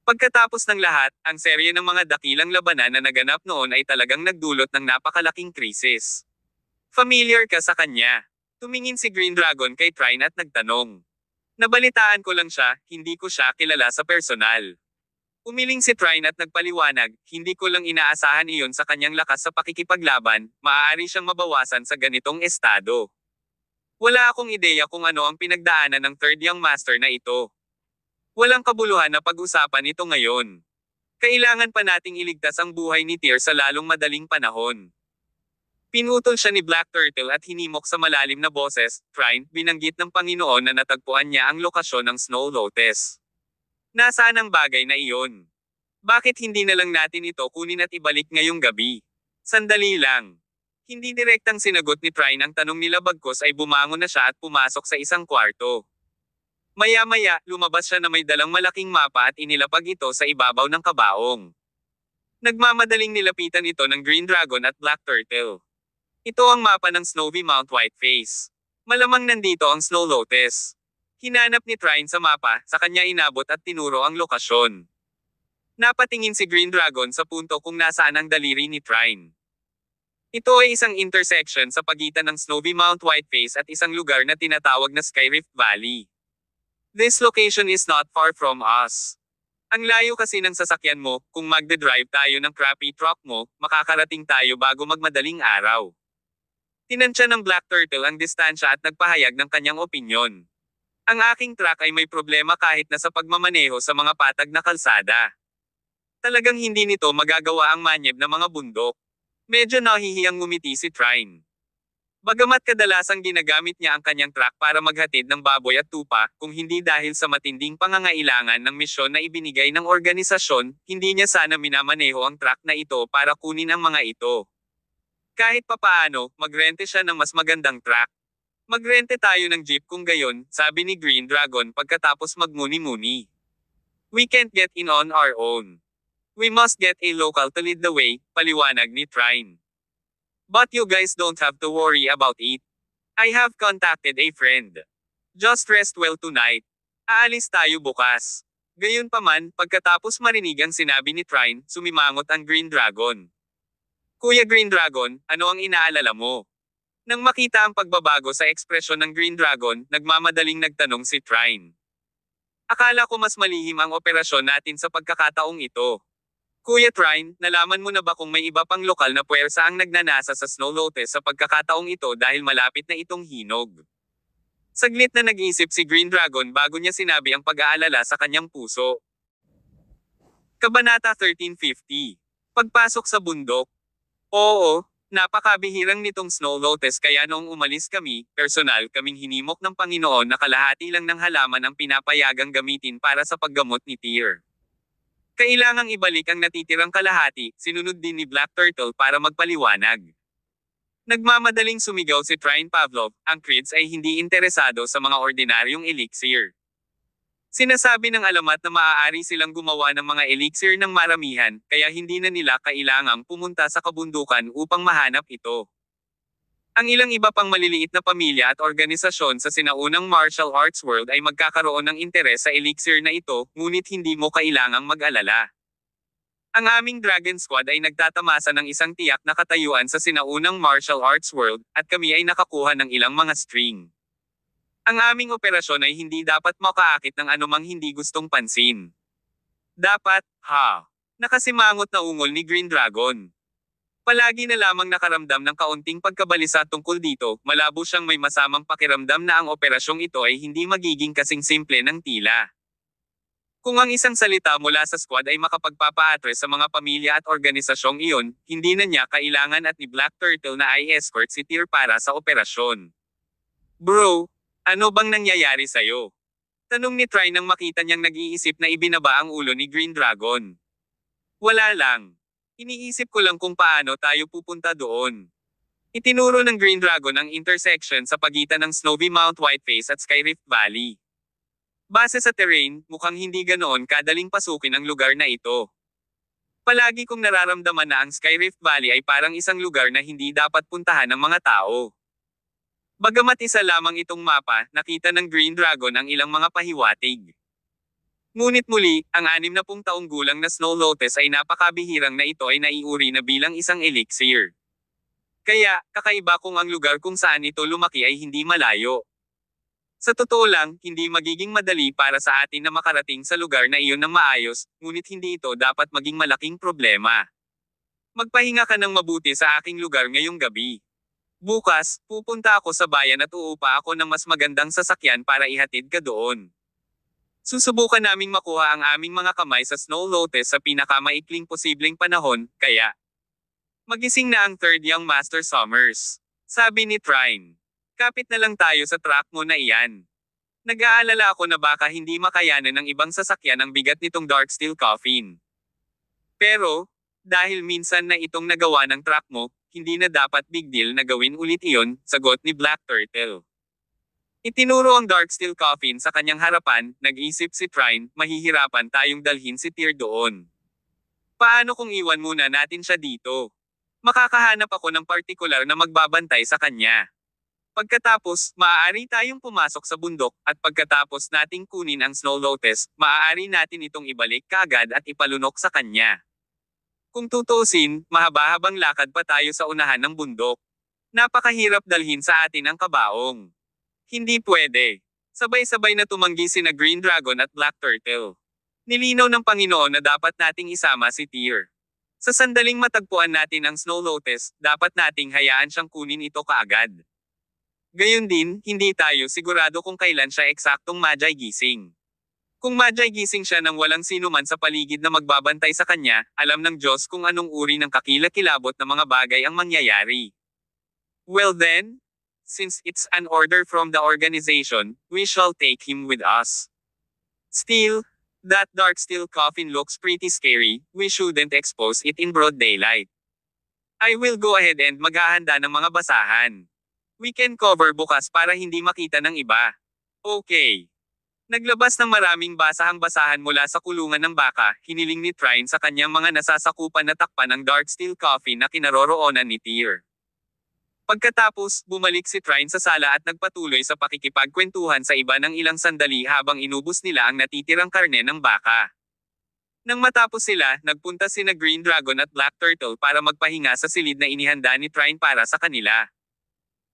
Pagkatapos ng lahat, ang serye ng mga dakilang labanan na naganap noon ay talagang nagdulot ng napakalaking krisis. Familiar ka sa kanya? Tumingin si Green Dragon kay Trine at nagtanong. Nabalitaan ko lang siya, hindi ko siya kilala sa personal. Umiling si Trine at nagpaliwanag, hindi ko lang inaasahan iyon sa kanyang lakas sa pakikipaglaban, maaari siyang mabawasan sa ganitong estado. Wala akong ideya kung ano ang pinagdaanan ng Third Young Master na ito. Walang kabuluhan na pag-usapan ito ngayon. Kailangan pa nating iligtas ang buhay ni Tyr sa lalong madaling panahon. Pinutol siya ni Black Turtle at hinimok sa malalim na boses, Trine, binanggit ng Panginoon na natagpuan niya ang lokasyon ng Snow Lotus. Nasaan ang bagay na iyon? Bakit hindi na lang natin ito kunin at ibalik ngayong gabi? Sandali lang. Hindi direktang sinagot ni Trine ang tanong nila bagkus ay bumangon na siya at pumasok sa isang kwarto. Maya-maya, lumabas siya na may dalang malaking mapa at inilapag ito sa ibabaw ng kabaong. Nagmamadaling nilapitan ito ng Green Dragon at Black Turtle. Ito ang mapa ng Snowy Mount Whiteface. Malamang nandito ang Snow Lotus. Hinanap ni Trine sa mapa, sa kanya inabot at tinuro ang lokasyon. Napatingin si Green Dragon sa punto kung nasaan ang daliri ni Trine. Ito ay isang intersection sa pagitan ng Snowy Mount Whiteface at isang lugar na tinatawag na Skyrift Valley. This location is not far from us. Ang layo kasi ng sasakyan mo, kung magde-drive tayo ng crappy truck mo, makakarating tayo bago magmadaling araw. Tinansya ng Black Turtle ang distansya at nagpahayag ng kanyang opinyon. Ang aking truck ay may problema kahit na sa pagmamaneho sa mga patag na kalsada. Talagang hindi nito magagawa ang manyeb na mga bundok. Medyo nahihiyang ngumiti si Trine. Bagamat kadalasang ginagamit niya ang kanyang truck para maghatid ng baboy at tupa, kung hindi dahil sa matinding pangangailangan ng misyon na ibinigay ng organisasyon, hindi niya sana minamaneho ang truck na ito para kunin ang mga ito. Kahit papaano, magrente siya ng mas magandang truck. Magrente tayo ng jeep kung gayon, sabi ni Green Dragon pagkatapos magmuni-muni. We can't get in on our own. We must get a local to lead the way, paliwanag ni Trine. But you guys don't have to worry about it. I have contacted a friend. Just rest well tonight. Aalis tayo bukas. Gayunpaman, pagkatapos marinig ang sinabi ni Trine, sumimangot ang Green Dragon. Kuya Green Dragon, ano ang inaalala mo? Nang makita ang pagbabago sa ekspresyon ng Green Dragon, nagmamadaling nagtanong si Trine. Akala ko mas malihim ang operasyon natin sa pagkakataong ito. Kuya Trine, nalaman mo na ba kung may iba pang lokal na puwersa ang nagnanasa sa Snow Lotus sa pagkakataong ito dahil malapit na itong hinog? Saglit na nag-isip si Green Dragon bago niya sinabi ang pag-aalala sa kanyang puso. Kabanata 1350. Pagpasok sa bundok. Oo, napakabihirang nitong Snow Lotus kaya noong umalis kami, personal kaming hinimok ng Panginoon na kalahati lang ng halaman ang pinapayagang gamitin para sa paggamot ni Tyr. Kailangang ibalik ang natitirang kalahati, sinunod din ni Black Turtle para magpaliwanag. Nagmamadaling sumigaw si Trine Pavlov, ang Crids ay hindi interesado sa mga ordinaryong elixir. Sinasabi ng alamat na maaari silang gumawa ng mga elixir ng maramihan, kaya hindi na nila kailangang pumunta sa kabundukan upang mahanap ito. Ang ilang iba pang maliliit na pamilya at organisasyon sa sinaunang martial arts world ay magkakaroon ng interes sa elixir na ito, ngunit hindi mo kailangang mag-alala. Ang aming Dragon Squad ay nagtatamasa ng isang tiyak na katayuan sa sinaunang martial arts world, at kami ay nakakuha ng ilang mga string. Ang aming operasyon ay hindi dapat makaakit ng anumang hindi gustong pansin. Dapat, ha? Nakasimangot na ungol ni Green Dragon. Palagi na lamang nakaramdam ng kaunting pagkabalisa tungkol dito, malabo siyang may masamang pakiramdam na ang operasyong ito ay hindi magiging kasing simple ng tila. Kung ang isang salita mula sa squad ay makapagpapa-address sa mga pamilya at organisasyong iyon, hindi na niya kailangan at ni Black Turtle na i-escort si Tyr para sa operasyon. Bro, ano bang nangyayari sa'yo? Tanong ni Trine nang makita niyang nag-iisip na ibinaba ang ulo ni Green Dragon. Wala lang. Iniisip ko lang kung paano tayo pupunta doon. Itinuro ng Green Dragon ang intersection sa pagitan ng Snowy Mount Whiteface at Skyrift Valley. Base sa terrain, mukhang hindi ganoon kadaling pasukin ang lugar na ito. Palagi kong nararamdaman na ang Sky Rift Valley ay parang isang lugar na hindi dapat puntahan ng mga tao. Bagamat isa lamang itong mapa, nakita ng Green Dragon ang ilang mga pahiwatig. Ngunit muli, ang 60 taong gulang na Snow Lotus ay napakabihirang na ito ay naiuri na bilang isang elixir. Kaya, kakaiba kung ang lugar kung saan ito lumaki ay hindi malayo. Sa totoo lang, hindi magiging madali para sa atin na makarating sa lugar na iyon ng maayos, ngunit hindi ito dapat maging malaking problema. Magpahinga ka ng mabuti sa aking lugar ngayong gabi. Bukas, pupunta ako sa bayan at uupa ako ng mas magandang sasakyan para ihatid ka doon. Susubukan naming makuha ang aming mga kamay sa Snow Lotus sa pinakamaikling posibleng panahon, kaya magising na ang third young Master Summers. Sabi ni Trine. Kapit na lang tayo sa truck mo na iyan. Nag-aalala ako na baka hindi makayanan ng ibang sasakyan ang bigat nitong dark steel coffin. Pero, dahil minsan na itong nagawa ng truck mo, hindi na dapat big deal na gawin ulit iyon, sagot ni Black Turtle. Itinuro ang dark steel coffin sa kanyang harapan, nag-isip si Trine, mahihirapan tayong dalhin si Tyr doon. Paano kung iwan muna natin siya dito? Makakahanap ako ng partikular na magbabantay sa kanya. Pagkatapos, maaari tayong pumasok sa bundok, at pagkatapos nating kunin ang Snow Lotus, maaari natin itong ibalik kaagad at ipalunok sa kanya. Kung tutuusin, mahaba-habang lakad pa tayo sa unahan ng bundok. Napakahirap dalhin sa atin ang kabaong. Hindi pwede. Sabay-sabay na tumanggi sina Green Dragon at Black Turtle. Nilinaw ng Panginoon na dapat nating isama si Tyr. Sa sandaling matagpuan natin ang Snow Lotus, dapat nating hayaan siyang kunin ito kaagad. Gayon din, hindi tayo sigurado kung kailan siya eksaktong Magi gising. Kung Magi gising siya nang walang sino man sa paligid na magbabantay sa kanya, alam ng Diyos kung anong uri ng kakilakilabot na mga bagay ang mangyayari. Well then, since it's an order from the organization, we shall take him with us. Still, that dark steel coffin looks pretty scary, we shouldn't expose it in broad daylight. I will go ahead and maghahanda ng mga basahan. We can cover bukas para hindi makita ng iba. Okay. Naglabas ng maraming basahang-basahan mula sa kulungan ng baka, hiniling ni Trine sa kanyang mga nasasakupan na takpan ng dark steel coffin na kinaroroonan ni Tyr. Pagkatapos, bumalik si Trine sa sala at nagpatuloy sa pakikipagkwentuhan sa iba ng ilang sandali habang inubos nila ang natitirang karne ng baka. Nang matapos sila, nagpunta sina Green Dragon at Black Turtle para magpahinga sa silid na inihanda ni Trine para sa kanila.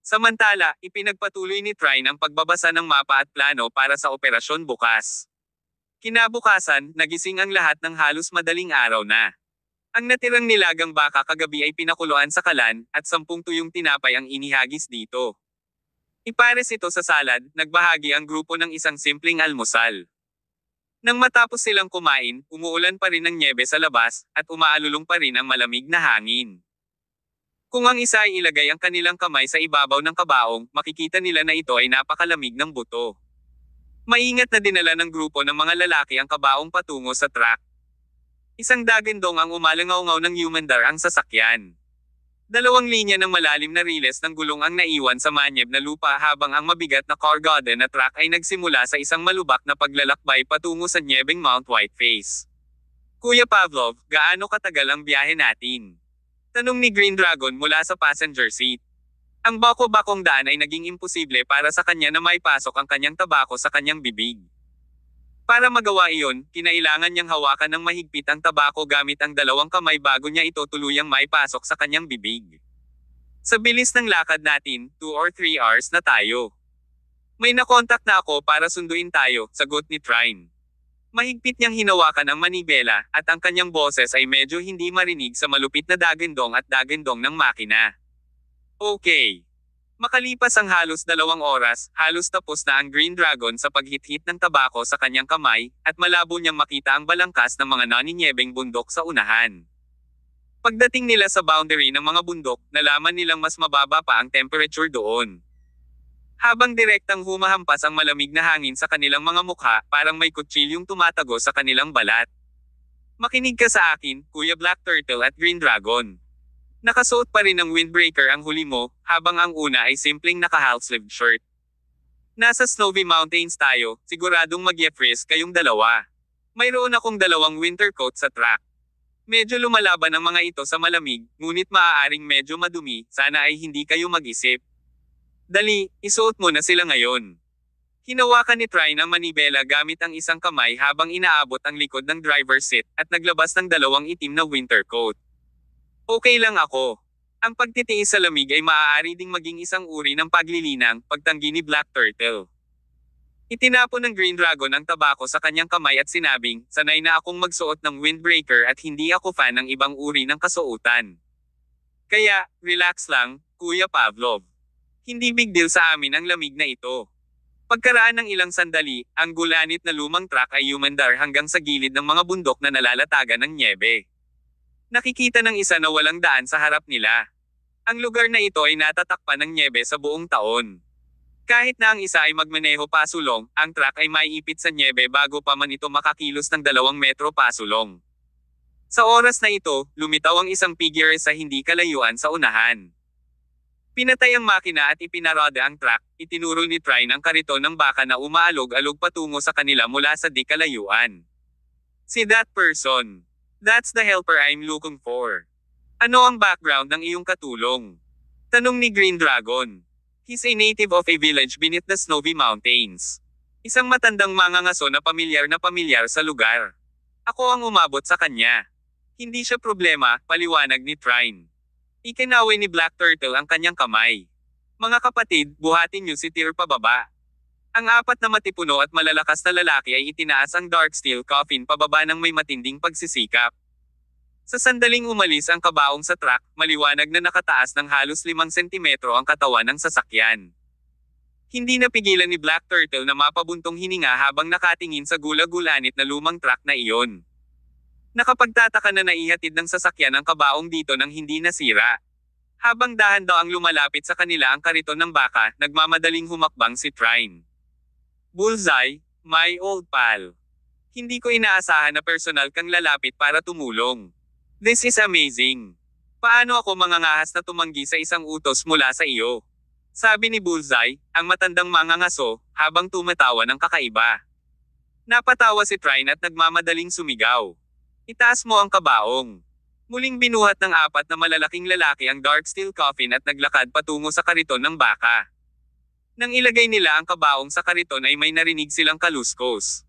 Samantala, ipinagpatuloy ni Trine ang pagbabasa ng mapa at plano para sa operasyon bukas. Kinabukasan, nagising ang lahat ng halos madaling araw na. Ang natirang nilagang baka kagabi ay pinakuluan sa kalan, at 10 tuyong tinapay ang inihagis dito. Ipares ito sa salad, nagbahagi ang grupo ng isang simpleng almusal. Nang matapos silang kumain, umuulan pa rin ng nyebe sa labas, at umaalulong pa rin ang malamig na hangin. Kung ang isa ay ilagay ang kanilang kamay sa ibabaw ng kabaong, makikita nila na ito ay napakalamig ng buto. Maingat na dinala ng grupo ng mga lalaki ang kabaong patungo sa truck. Isang dagandong ang umalangaw-ngaw ng Humandar ang sasakyan. 2 linya ng malalim na riles ng gulong ang naiwan sa manyeb na lupa habang ang mabigat na cargo na truck ay nagsimula sa isang malubak na paglalakbay patungo sa nyebeng Mount Whiteface. Kuya Pavlov, gaano katagal ang biyahe natin? Tanong ni Green Dragon mula sa passenger seat. Ang bako-bakong daan ay naging imposible para sa kanya na maipasok ang kanyang tabako sa kanyang bibig. Para magawa iyon, kinailangan niyang hawakan ng mahigpit ang tabako gamit ang 2 kamay bago niya ito tuluyang maipasok sa kanyang bibig. Sa bilis ng lakad natin, 2 or 3 hours na tayo. May nakontak na ako para sunduin tayo, sagot ni Trine. Mahigpit niyang hinawakan ang manibela, at ang kanyang boses ay medyo hindi marinig sa malupit na dagandong at dagandong ng makina. Okay. Makalipas ang halos 2 oras, halos tapos na ang Green Dragon sa paghit-hit ng tabako sa kanyang kamay, at malabo niyang makita ang balangkas ng mga naninyebeng bundok sa unahan. Pagdating nila sa boundary ng mga bundok, nalaman nilang mas mababa pa ang temperature doon. Habang direktang humahampas ang malamig na hangin sa kanilang mga mukha, parang may kutsilyong tumatago sa kanilang balat. Makinig ka sa akin, Kuya Black Turtle at Green Dragon. Nakasuot pa rin ng windbreaker ang huli mo, habang ang una ay simpleng naka-half-sleeved shirt. Nasa Snowy Mountains tayo, siguradong mag-freeze kayong dalawa. Mayroon akong 2 winter coat sa truck. Medyo lumalaban ang mga ito sa malamig, ngunit maaaring medyo madumi, sana ay hindi kayo mag-isip. Dali, isuot mo na sila ngayon. Hinawakan ni Trine ang manibela gamit ang isang kamay habang inaabot ang likod ng driver's seat at naglabas ng dalawang itim na winter coat. Okay lang ako. Ang pagtitiis sa lamig ay maaari ding maging isang uri ng paglilinang, pagtanggi ni Black Turtle. Itinapon ng Green Dragon ang tabako sa kanyang kamay at sinabing, sanay na akong magsuot ng windbreaker at hindi ako fan ng ibang uri ng kasuotan. Kaya, relax lang, Kuya Pavlov. Hindi big deal sa amin ang lamig na ito. Pagkaraan ng ilang sandali, ang gulanit na lumang truck ay umandar hanggang sa gilid ng mga bundok na nalalatagan ng nyebe. Nakikita ng isa na walang daan sa harap nila. Ang lugar na ito ay natatakpan ng nyebe sa buong taon. Kahit na ang isa ay magmaneho pasulong, ang truck ay maiipit sa nyebe bago pa man ito makakilos ng 2 metro pasulong. Sa oras na ito, lumitaw ang isang figure sa hindi kalayuan sa unahan. Pinatay ang makina at ipinarada ang truck, itinuro ni Trine ang kariton ng baka na umaalog-alog patungo sa kanila mula sa di kalayuan. Si that person. That's the helper I'm looking for. Ano ang background ng iyong katulong? Tanong ni Green Dragon. He's a native of a village beneath the snowy mountains. Isang matandang mangangaso na pamilyar sa lugar. Ako ang umabot sa kanya. Hindi siya problema, paliwanag ni Trine. Ikinaway ni Black Turtle ang kanyang kamay. Mga kapatid, buhatin niyo si Tyr pababa. Ang 4 na matipuno at malalakas na lalaki ay itinaas ang dark steel coffin pababa ng may matinding pagsisikap. Sa sandaling umalis ang kabaong sa truck, maliwanag na nakataas ng halos 5 sentimetro ang katawan ng sasakyan. Hindi napigilan ni Black Turtle na mapabuntong hininga habang nakatingin sa gula-gulanit na lumang truck na iyon. Nakapagtataka na naihatid ng sasakyan ang kabaong dito nang hindi nasira. Habang dahan-daw ang lumalapit sa kanila ang kariton ng baka, nagmamadaling humakbang si Trine. Bullseye, my old pal. Hindi ko inaasahan na personal kang lalapit para tumulong. This is amazing. Paano ako mangangahas na tumanggi sa isang utos mula sa iyo? Sabi ni Bullseye, ang matandang mangangaso, habang tumatawa ng kakaiba. Napatawa si Trine at nagmamadaling sumigaw. Itaas mo ang kabaong. Muling binuhat ng 4 na malalaking lalaki ang dark steel coffin at naglakad patungo sa kariton ng baka. Nang ilagay nila ang kabaong sa kariton ay may narinig silang kaluskos.